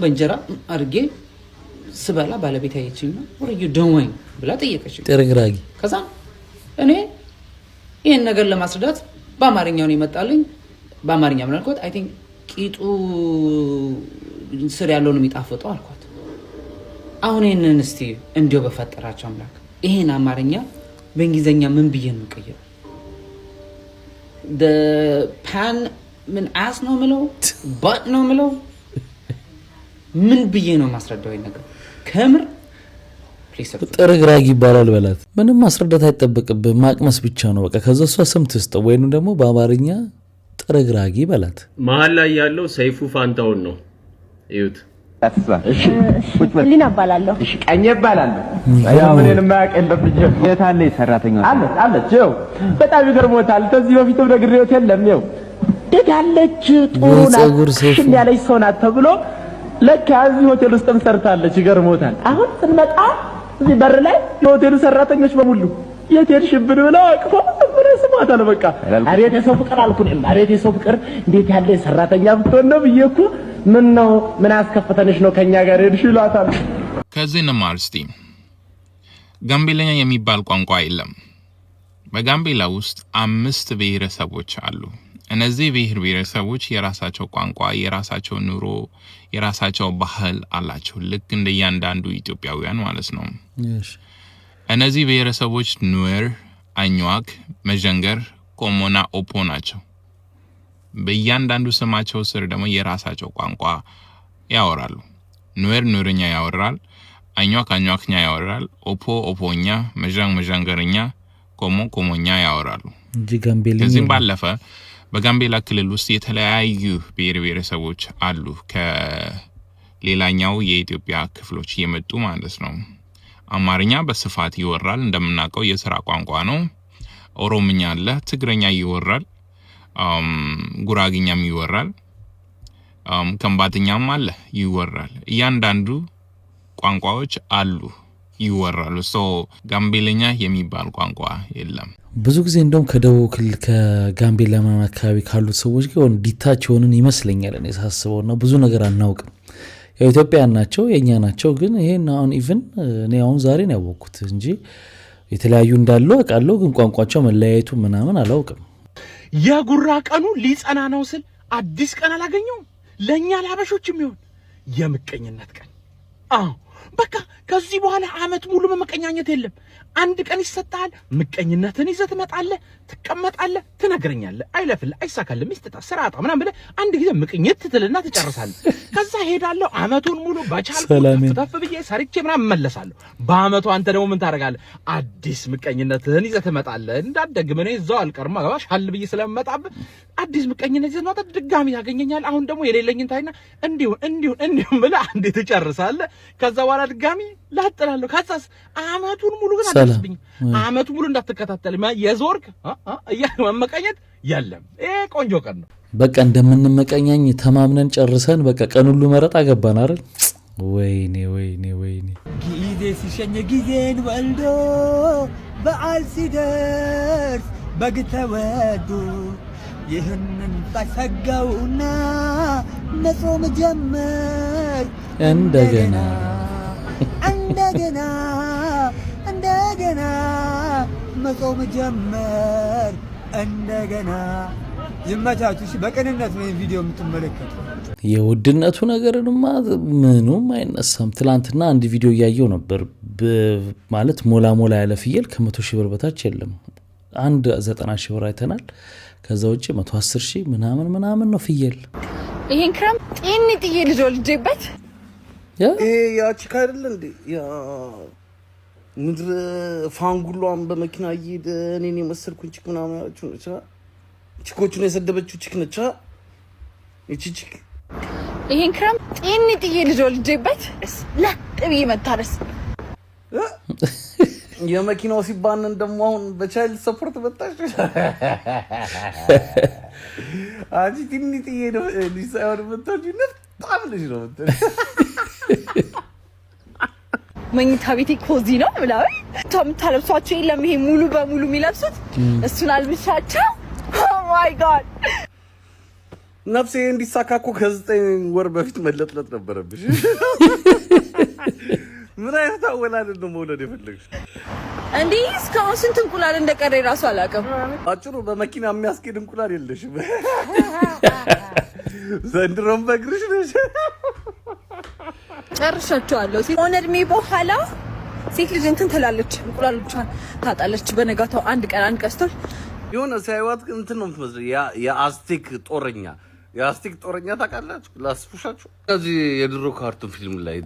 በእንጀራ አድርጌ ስበላ ባለቤት አየችኝና ወሬዩ ደወኝ ብላ ጠየቀችኝ። ጥርግራጊ። ከዛ እኔ ይሄን ነገር ለማስረዳት በአማርኛው ነው የመጣልኝ። በአማርኛ ምን አልኳት? አይ ቲንክ ቂጡ ስር ያለው ነው የሚጣፍጠው አልኳት። አሁን ይሄንን እስቲ እንዲው በፈጠራቸው አምላክ ይሄን አማርኛ በእንግሊዘኛ ምን ብዬ ነው ቀየረው? the pan ምን አስ ነው ምለው ባት ነው ምለው ምን ብዬ ነው ማስረዳው? ይሄን ነገር ከምር ጥርግራጊ ይባላል በላት። ምንም ማስረዳት አይጠበቅብህ፣ ማቅመስ ብቻ ነው በቃ። ከዛ እሷ ስም ትስጠው ወይኑ ደግሞ በአማርኛ ጥርግራጊ በላት። መሀል ላይ ያለው ሰይፉ ፋንታውን ነው። እዩት። እሺ ቁጭ በል። ሊና እባላለሁ። እሺ ቀኝ እባላለሁ። ያው ምንም ማያውቅ የለም ልጅ። የት አለች ሰራተኛዋ? አለች። ይኸው በጣም ይገርሞታል። ከዚህ በፊትም ነግሬዎት የለም። ይኸው ደጋለች፣ ጥሩ ናት፣ ሽል ያለች ሰው ናት ተብሎ ለካ እዚህ ሆቴል ውስጥም ሰርታለች። ይገርሞታል። አሁን ስንመጣ እዚህ በር ላይ የሆቴሉ ሰራተኞች በሙሉ የት ሄድሽብን ብለው አቅፈው ስሟታል። በቃ አቤት የሰው ፍቅር አልኩኝ። አቤት የሰው ፍቅር እንዴት ያለ ሰራተኛ ብትሆን ነው ብዬ እኮ ምን ነው ምን አስከፈተንሽ ነው ከኛ ጋር ሄድሽ ይሏታል። ከዚህ እንማር እስቲ። ጋምቤላኛ የሚባል ቋንቋ የለም። በጋምቤላ ውስጥ 5 ብሔረሰቦች አሉ። እነዚህ ብሔረሰቦች የራሳቸው ቋንቋ፣ የራሳቸው ኑሮ፣ የራሳቸው ባህል አላቸው። ልክ እንደ እያንዳንዱ ኢትዮጵያውያን ማለት ነው። እነዚህ ብሔረሰቦች ኑዌር፣ አኝዋክ፣ መዠንገር፣ ኮሞና ኦፖ ናቸው። በእያንዳንዱ ስማቸው ስር ደግሞ የራሳቸው ቋንቋ ያወራሉ። ኑዌር ኑርኛ ያወራል፣ አኝዋክ አኝዋክኛ ያወራል፣ ኦፖ ኦፖኛ፣ መዠንገርኛ፣ ኮሞ ኮሞኛ ያወራሉ። ከዚህም ባለፈ በጋምቤላ ክልል ውስጥ የተለያዩ ብሔረሰቦች አሉ። ከሌላኛው የኢትዮጵያ ክፍሎች የመጡ ማለት ነው። አማርኛ በስፋት ይወራል። እንደምናውቀው የሥራ ቋንቋ ነው። ኦሮምኛ አለ፣ ትግረኛ ይወራል፣ ጉራግኛም ይወራል፣ ከምባተኛም አለ ይወራል። እያንዳንዱ ቋንቋዎች አሉ ይወራሉ። ጋምቤለኛ የሚባል ቋንቋ የለም። ብዙ ጊዜ እንደውም ከደቡብ ክልል ከጋምቤላ አካባቢ ካሉት ሰዎች ጋር ዲታች ሆነን ይመስለኛል እኔ ሳስበውና ብዙ ነገር አናውቅም። የኢትዮጵያውያን ናቸው የኛ ናቸው። ግን ይሄን አሁን ኢቭን እኔ አሁን ዛሬ ነው ያወቅኩት እንጂ የተለያዩ እንዳሉ አውቃለሁ። ግን ቋንቋቸው መለያየቱ ምናምን አላውቅም። የጉራ ቀኑ ሊጸና ነው ስል አዲስ ቀን አላገኘውም። ለኛ ላበሾችም ይሁን የምቀኝነት ቀን። አዎ በቃ ከዚህ በኋላ አመት ሙሉ መመቀኛኘት የለም። አንድ ቀን ይሰጣል። ምቀኝነትን ይዘህ ትመጣለህ፣ ትቀመጣለህ፣ ትነግረኛለህ። አይለፍልህ፣ አይሳካልህ፣ ሚስጥታ ስራጣ ምናምን ብለህ አንድ ጊዜ ምቅኝት ትልና ትጨርሳለህ። ከዛ ሄዳለሁ አመቱን ሙሉ በቻልኩት ተፍ ብዬ ሰርቼ ምናምን እመለሳለሁ። በአመቱ አንተ ደግሞ ምን ታደርጋለህ? አዲስ ምቀኝነትን ይዘህ ትመጣለህ። እንዳትደግም እኔ እዛው አልቀርም አገባሽ ሀል ብዬ ስለምመጣብህ አዲስ ምቀኝነት ይዘህ ትመጣለህ። ድጋሚ ታገኘኛለህ። አሁን ደግሞ የሌለኝን ታይና እንዲሁ ብለህ አንዴ ትጨርሳለህ። ከዛ በኋላ ድጋሚ ላጥላለሁ። ከዛስ አመቱን ሙሉ ግን አትስብኝ። አመቱ ሙሉ እንዳትከታተል የዞርክ መመቀኘት የለም። ይሄ ቆንጆ ቀን ነው። በቃ እንደምንመቀኛኝ ተማምነን ጨርሰን በቃ ቀን ሁሉ መረጣ ገባን አይደል? ወይኔ ጊዜ ሲሸኝ ጊዜን ወልዶ በዓል ሲደርስ በግ ተወዱ ይህንን ታሰጋውና መጾም ጀመር እንደገና መጾም ጀመር እንደገና። ይመቻችሁ። በቅንነት ነው ቪዲዮ የምትመለከቱ። የውድነቱ ነገርንማ ምኑም አይነሳም። ትላንትና አንድ ቪዲዮ እያየው ነበር። ማለት ሞላ ያለ ፍየል ከ100,000 ብር በታች የለም። 90,000 ብር አይተናል። ከዛ ውጪ 110,000 ምናምን ነው ፍየል። ይሄን ክረም ጥዬ ልጅ ወልጄበት ያቺ ካይደለ እንዴ ያ ምድር ፋንጉሏን በመኪና እየሄደ እኔን የመሰልኩኝ ቺክ ምናምን ያለችው ነች። ቺኮቹን የሰደበችው ቺክ ነች። እቺ ቺክ ይሄን ክረም ጥዬ ልጅ ወልጄበት ለጥ ብዬ መታረስ የመኪናው ሲባነን ደግሞ አሁን በቻይልድ ሰፖርት መጣሽ። አንቺ ጥዬ ነው ልጅ ሳይሆን መጣችሁ ነጣም ልጅ ነው መኝታ ቤቴ ኮዚ ነው ብላው የምታለብሷቸው የለም። ይሄ ሙሉ በሙሉ የሚለብሱት እሱን አልብሻቸው። ኦ ማይ ጋድ ነፍሴ እንዲሳካ እኮ ከ9 ወር በፊት መለጥለጥ ነበረብሽ። ምን አይነት አወላለድ ነው መውለድ የፈለግሽ? እንዴ እስካሁን ስንት እንቁላል እንደቀረ ራሱ አላውቅም። አጭሩ በመኪና የሚያስኬድ እንቁላል የለሽም። ዘንድሮም በእግርሽ ነሽ። ጨርሻቸዋለሁ። ሆነ እድሜ በኋላ ሴት ልጅ እንትን ትላለች፣ እንቁላሎቿን ታጣለች። በነጋታው አንድ ቀን ቀስቶል የሆነ ሳይዋት እንትን ነው የምትመስለው። የአስቴክ ጦረኛ ታውቃላችሁ? ላስፉሻችሁ። እዚህ የድሮ ካርቱን ፊልም ላይ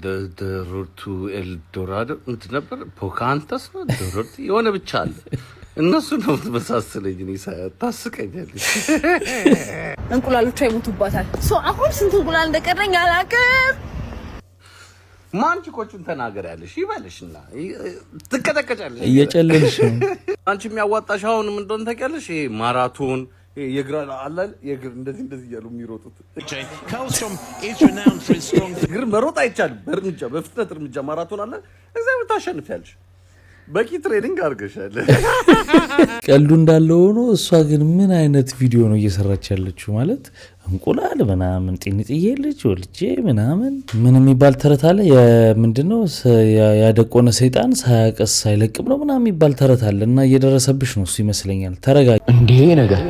ሮድ ቱ ኤልዶራዶ እንትን ነበር። ፖካንታስ ነው ሮድ የሆነ ብቻ አለ። እነሱ ነው የምትመሳሰለኝ። እኔ ታስቀኛለች። እንቁላሎቿ ይሞቱባታል። አሁን ስንት እንቁላል እንደቀረኝ አላውቅም። ማን ቺኮቹን ተናገር ያለሽ ይበልሽና ትከተከቻለሽ እየጨለልሽ አንቺ የሚያዋጣሽ አሁን ምን እንደሆነ ታውቂያለሽ ማራቶን የግራ አላል የግር እንደዚህ ያሉ የሚሮጡት ግር መሮጥ አይቻልም በእርምጃ በፍጥነት እርምጃ ማራቶን አለ እግዚአብሔር ታሸንፊያለሽ በቂ ትሬኒንግ አድርገሻል ቀልዱ እንዳለ ሆኖ እሷ ግን ምን አይነት ቪዲዮ ነው እየሰራች ያለችው ማለት እንቁላል ምናምን ጤንጥዬ ልጅ ወልጄ ምናምን ምን የሚባል ተረት አለ ምንድነው ያደቆነ ሰይጣን ሳያቀስ አይለቅም ነው ምናምን የሚባል ተረት አለ እና እየደረሰብሽ ነው እሱ ይመስለኛል ተረጋጊ እንዴ ነገር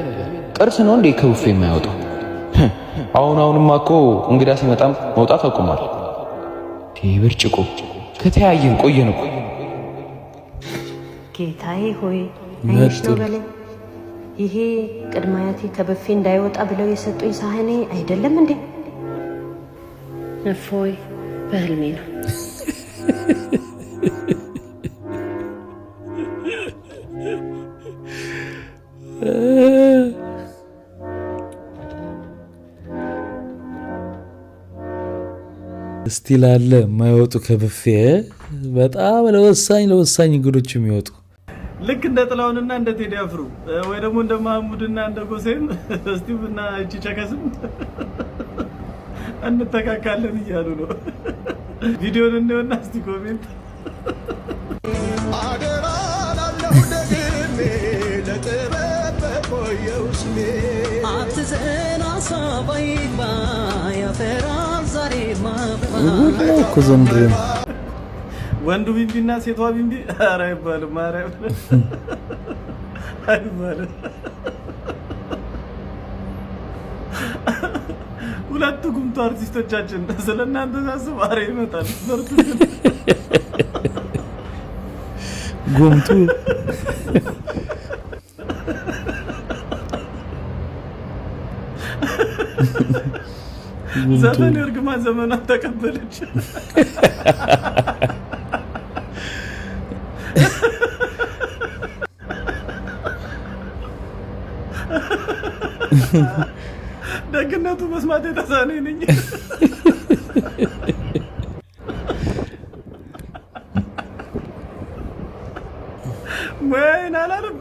ቅርስ ነው እንዴ ከውፍ የማይወጣው አሁንማ እኮ እንግዳ ሲመጣም መውጣት አቁሟል ብርጭቆ ከተያየን ቆየን እኮ ጌታዬ ሆይ አይሽ ነው በለኝ ይሄ ቅድማያቴ ከበፌ እንዳይወጣ ብለው የሰጡኝ ሳህኔ አይደለም እንዴ እፎይ በህልሜ ነው ስቲል አለ የማይወጡ ከበፌ በጣም ለወሳኝ እንግዶች የሚወጡ ልክ እንደ ጥላውንና እንደ ቴዲ አፍሮ ወይ ደግሞ እንደ ማህሙድና እንደ ጎሴም ስቲቭና እቺ ቸከስም እንተካካለን እያሉ ነው ቪዲዮን እንደውና እስቲ ኮሜንት አገራ ላለው ደግሜ ለጥበብ ቆየውስሜ አትዘና ሰባይባ ያፈራ ዛሬ ማባ እኮ ዘንድሮ ወንዱ ቢምቢና ሴቷ ቢምቢ ኧረ አይባልም ማርያም አይባልም ሁለቱ ጉምቱ አርቲስቶቻችን ስለናንተ ሳስብ አሬ ይመጣል በርቱ ጉምቱ ዘፈን እርግማን ዘመኗን ተቀበለች ደግነቱ መስማት የተሳነኝ ነኝ ወይን አላለም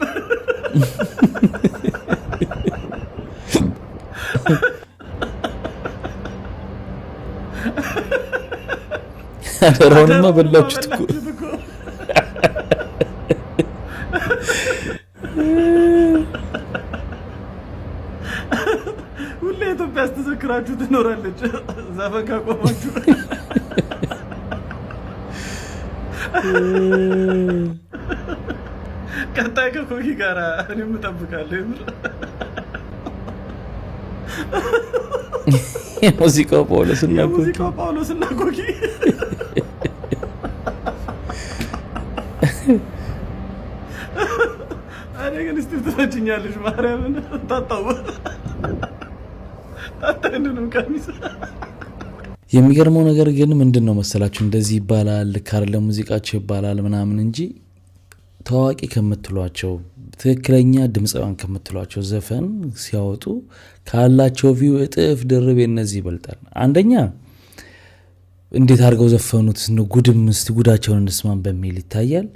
አደራውንማ በላችሁት እኮ ሁሌ ኢትዮጵያ ስትዘክራችሁ ትኖራለች ዘፈን ካቆማችሁ ቀጣይ ከኮኪ ጋር እኔም እጠብቃለሁ የሙዚቃው ጳውሎስና ኮኪ እኔ ግን እስቲ ትመችኛለሽ ማርያምን ታጣው ታጣንንም ቀሚስ የሚገርመው ነገር ግን ምንድነው መሰላችሁ እንደዚህ ይባላል ካርለ ሙዚቃቸው ይባላል ምናምን እንጂ ታዋቂ ከምትሏቸው ትክክለኛ ድምጻውያን ከምትሏቸው ዘፈን ሲያወጡ ካላቸው ቪው እጥፍ ድርብ እነዚህ ይበልጣል አንደኛ እንዴት አድርገው ዘፈኑት ጉዳቸውን እንስማን በሚል ይታያል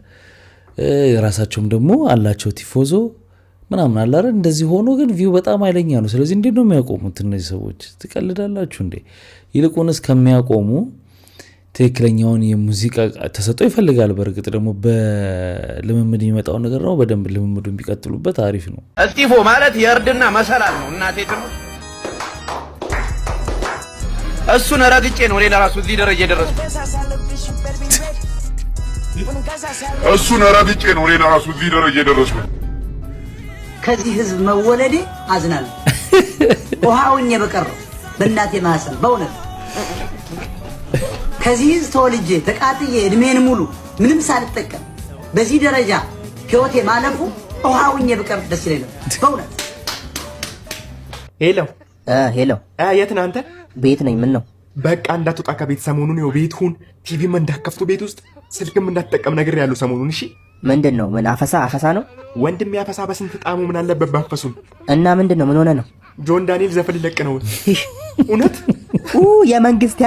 ራሳቸውም ደግሞ አላቸው ቲፎዞ ምናምን አላረ እንደዚህ ሆኖ ግን ቪው በጣም አይለኛ ነው ስለዚህ እንዴት ነው የሚያቆሙት እነዚህ ሰዎች ትቀልዳላችሁ እንዴ ይልቁንስ ከሚያቆሙ ትክክለኛውን የሙዚቃ ተሰጥቶ ይፈልጋል በርግጥ ደግሞ በልምምድ የሚመጣው ነገር ነው በደንብ ልምምዱን ቢቀጥሉበት አሪፍ ነው እስጢፎ ማለት የእርድና መሰላል ነው እናቴ ትሙት እሱን ረግጬ ነው ሌላ ራሱ እዚህ ደረጃ የደረስኩት ከዚህ ህዝብ መወለዴ አዝናለሁ ውሃውኝ በቀረው በእናቴ ማህፀን በእውነት ከዚህ ህዝብ ተወልጄ ተቃጥዬ እድሜን ሙሉ ምንም ሳልጠቀም በዚህ ደረጃ ህይወቴ ማለፉ ውሃውኝ በቀር ደስ ይለኛል በእውነት ሄሎ የት ነህ አንተ ቤት ነኝ ምን ነው በቃ እንዳትወጣ ከቤት ሰሞኑን ነው ቤት ሁን ቲቪም እንዳትከፍቱ ቤት ውስጥ ስልክም እንዳትጠቀም ነገር ያለው ሰሞኑን እሺ ምንድን ነው ምን አፈሳ ነው ወንድም ያፈሳ በስንት ጣሙ ምን አለበት ባፈሱን እና ምንድን ነው ምን ሆነ ነው ጆን ዳንኤል ዘፈን ሊለቅ ነው እውነት የመንግስት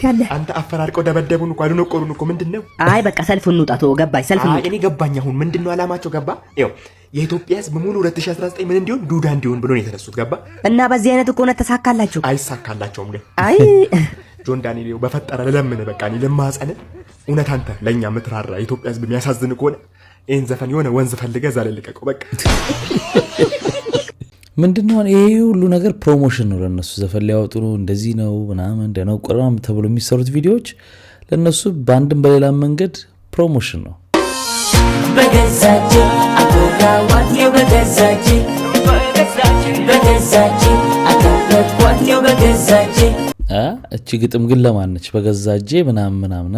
ያለ አንተ አፈራርቀው ደበደቡን እኮ አልነቆሩን እኮ ምንድነው አይ በቃ ሰልፍ እንውጣ ገባኝ ሰልፍ እንውጣ እኔ ገባኝ አሁን ምንድነው አላማቸው ገባ ይው የኢትዮጵያ ህዝብ ሙሉ 2019 ምን እንዲሆን ዱዳ እንዲሆን ብሎ ነው የተነሱት ገባ እና በዚህ አይነት እኮ ነው ተሳካላችሁ አይሳካላቸውም ግን አይ ጆን ዳንኤል በፈጠረ ለምን በቃ እኔ ለማጸነ እውነት አንተ ለኛ ምትራራ ኢትዮጵያ ህዝብ የሚያሳዝን ከሆነ ይሄን ዘፈን የሆነ ወንዝ ፈልገህ እዛ ላይ ልቀቀው በቃ ምንድነው ይሄ ሁሉ ነገር ፕሮሞሽን ነው ለነሱ ዘፈን ሊያወጡ ነው እንደዚህ ነው ምናምን እንደነው ቆራም ተብሎ የሚሰሩት ቪዲዮዎች ለነሱ ባንድም በሌላ መንገድ ፕሮሞሽን ነው በገዛጂ አቆራዋት በገዛጂ አቀረጥኳት በገዛጂ እቺ ግጥም ግን ለማነች በገዛጂ ምናምን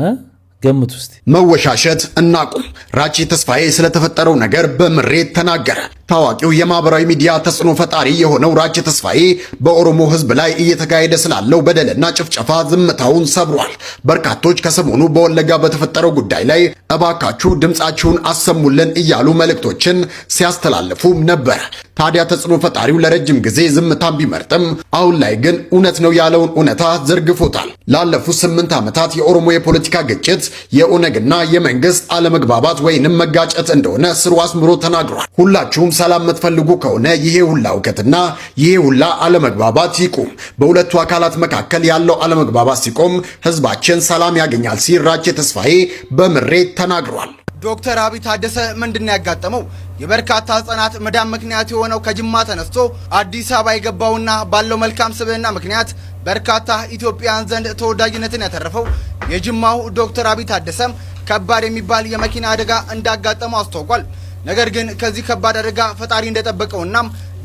ገምቱ እስቲ መወሻሸት እናቁም ራቺ ተስፋዬ ስለተፈጠረው ነገር በምሬት ተናገረ ታዋቂው የማህበራዊ ሚዲያ ተጽዕኖ ፈጣሪ የሆነው ራቺ ተስፋዬ በኦሮሞ ህዝብ ላይ እየተካሄደ ስላለው በደልና ጭፍጨፋ ዝምታውን ሰብሯል በርካቶች ከሰሞኑ በወለጋ በተፈጠረው ጉዳይ ላይ እባካችሁ ድምጻችሁን አሰሙልን እያሉ መልእክቶችን ሲያስተላልፉ ነበር ታዲያ ተጽዕኖ ፈጣሪው ለረጅም ጊዜ ዝምታን ቢመርጥም አሁን ላይ ግን እውነት ነው ያለውን እውነታ ዘርግፎታል ላለፉት 8 ዓመታት የኦሮሞ የፖለቲካ ግጭት የኦነግና የመንግስት አለመግባባት ወይንም መጋጨት እንደሆነ ስሩ አስምሮ ተናግሯል ሁላችሁም ሰላም የምትፈልጉ ከሆነ ይሄ ሁላ ውከትና ይሄ ሁላ አለመግባባት ይቁም በሁለቱ አካላት መካከል ያለው አለመግባባት ሲቆም ህዝባችን ሰላም ያገኛል ሲል ራቺ ተስፋዬ በምሬት ተናግሯል ዶክተር አብይ ታደሰ ምንድነው ያጋጠመው የበርካታ ህጻናት መዳም ምክንያት የሆነው ከጅማ ተነስቶ አዲስ አበባ የገባውና ባለው መልካም ስብዕና ምክንያት በርካታ ኢትዮጵያውያን ዘንድ ተወዳጅነትን ያተረፈው የጅማው ዶክተር አብይ ታደሰም ከባድ የሚባል የመኪና አደጋ እንዳጋጠመው አስታውቋል ነገር ግን ከዚህ ከባድ አደጋ ፈጣሪ እንደጠበቀውና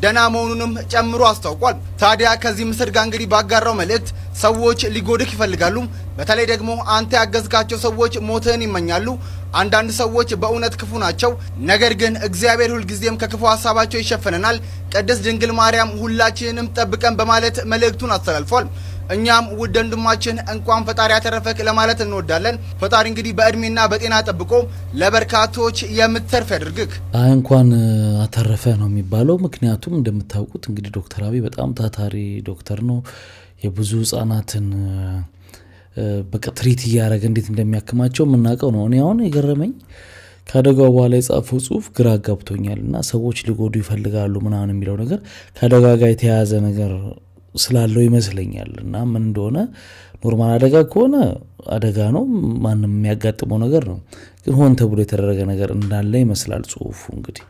ደና መሆኑንም ጨምሮ አስታውቋል ታዲያ ከዚህ ምስር ጋር እንግዲህ ባጋራው መልእክት ሰዎች ሊጎድክ ይፈልጋሉ በተለይ ደግሞ አንተ ያገዝካቸው ሰዎች ሞትህን ይመኛሉ አንዳንድ ሰዎች በእውነት ክፉ ናቸው ነገር ግን እግዚአብሔር ሁሉ ጊዜም ከክፉ ሐሳባቸው ይሸፈነናል ቅድስት ድንግል ማርያም ሁላችንንም ጠብቀን በማለት መልእክቱን አስተላልፏል እኛም ውድ ወንድማችን እንኳን ፈጣሪ ያተረፈክ ለማለት እንወዳለን ፈጣሪ እንግዲህ በእድሜና በጤና ጠብቆ ለበርካቶች የምትተርፍ ያድርግክ እንኳን አተረፈ ነው የሚባለው ምክንያቱም እንደምታውቁት እንግዲህ ዶክተር አብይ በጣም ታታሪ ዶክተር ነው የብዙ ህጻናትን በቃ ትሪት ያረጋግ እንዴት እንደሚያክማቸው ምናቀው ነው እኔ አሁን የገረመኝ ካደጋው በኋላ የጻፈው ጽሁፍ ግራ ጋብቶኛልና ሰዎች ሊጎዱ ይፈልጋሉ ምናምን የሚለው ነገር ካደጋ ጋር የተያያዘ ነገር ስላለው ይመስለኛል እና ምን እንደሆነ ኖርማል አደጋ ከሆነ አደጋ ነው ማንንም የሚያጋጥመው ነገር ነው ግን ሆን ተብሎ የተደረገ ነገር እንዳለ ይመስላል ጽሁፉ እንግዲህ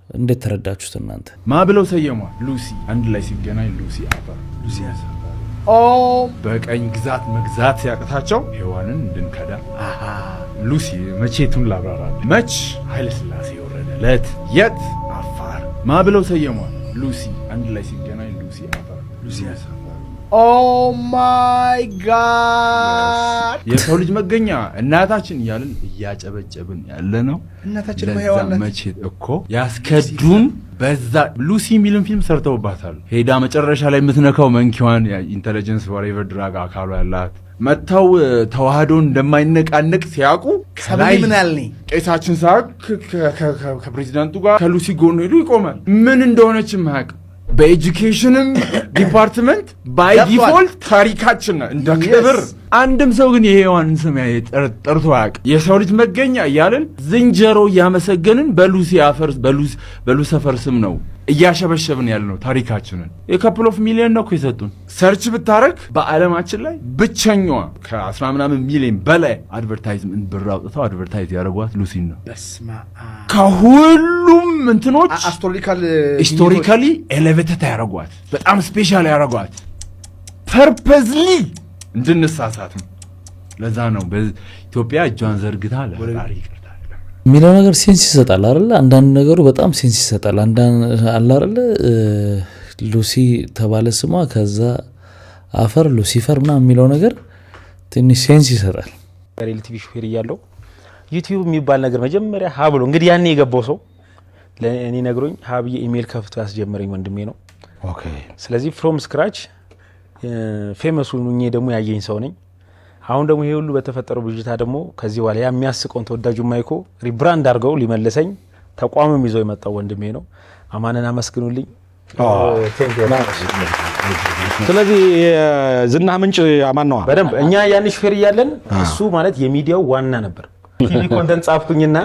እንዴት ተረዳችሁት እናንተ ማብለው ሰየማ ሉሲ አንድ ላይ ሲገናኝ ሉሲ አፈር ሉሲ አፈር በቀኝ ግዛት መግዛት ያቀታቸው ሔዋንን እንድንከዳ ሉሲ መቼቱን ላብራራል መች ኃይለ ሥላሴ ወረደለት የት አፋር ማብለው ሰየማ ሉሲ አንድ ላይ ሲገናኝ ሉሲ አፈር ሉሲ አፈር ኦ ማይ ጋድ የሰው ልጅ መገኛ እናታችን እያልን እያጨበጨብን ያለ ነው እናታችን በሔዋን መቼት እኮ ያስከዱን በዛ ሉሲ ሚልን ፊልም ሰርተውባታል ሄዳ መጨረሻ ላይ የምትነካው መንኪዋን ኢንተለጀንስ ወሬቨር ድራግ አካሉ ያላት መጣው ተዋህዶን እንደማይነቃነቅ ሲያቁ ከላይ ምን ያልኔ ቄሳችን ሳቅ ከፕሬዚዳንቱ ጋር ከሉሲ ጎን ሄዱ ይቆማል ምን እንደሆነች ማያቅ በኤጁኬሽንም ዲፓርትመንት ባይ ዲፎልት ታሪካችን እንደ ክብር አንድም ሰው ግን የሔዋንን ስም ጠርቶ ያቅ የሰው ልጅ መገኛ እያልን ዝንጀሮ እያመሰገንን በሉሲ አፈር በሉሲፈር ስም ነው እያሸበሸብን ያልነው ታሪካችንን የካፕል ኦፍ ሚሊዮን ነው ከሰጡን ሰርች ብታረክ በአለማችን ላይ ብቸኛዋ ከ10 ምናምን ሚሊዮን በላይ አድቨርታይዝመንት ብር አውጥተው አድቨርታይዝ ያደረጓት ሉሲ ነው በስማ ከሁሉም እንትኖች ሂስቶሪካሊ ኤሌቬተት ያደረጓት በጣም ስፔሻል ያደረጓት ፐርፐዝሊ እንድንሳሳት ነው ለዛ ነው በኢትዮጵያ እጇን ዘርግታ ለፈጣሪ የሚለው ነገር ሴንስ ይሰጣል አይደል አንዳንድ ነገሩ በጣም ሴንስ ይሰጣል አንዳንድ አለ አይደል ሉሲ ተባለ ስሟ ከዛ አፈር ሉሲፈር ምናምን የሚለው ነገር ትንሽ ሴንስ ይሰጣል ሪሌቲቭ ሹፌር ያለው ዩቲዩብ የሚባል ነገር መጀመሪያ ሀብሎ እንግዲህ ያኔ የገባው ሰው ለእኔ ነግሮኝ ሀብዬ ኢሜል ከፍቶ ያስጀመረኝ ወንድሜ ነው ኦኬ ስለዚህ ፍሮም ስክራች ፌመስ ሆኜ ደግሞ ያየኝ ሰው ነኝ አሁን ደግሞ ይሄ ሁሉ በተፈጠረው ብጅታ ደግሞ ከዚህ በኋላ የሚያስቀውን ተወዳጁ ማይኮ ሪብራንድ አድርገው ሊመልሰኝ ተቋምም ይዞ የመጣው ወንድሜ ነው አማነን አመስግኑልኝ ስለዚህ ዝና ምንጭ አማን ነው በደንብ እኛ ያን ሹፌር እያለን እሱ ማለት የሚዲያው ዋና ነበር። ቲቪ ኮንተንት ጻፍኩኝና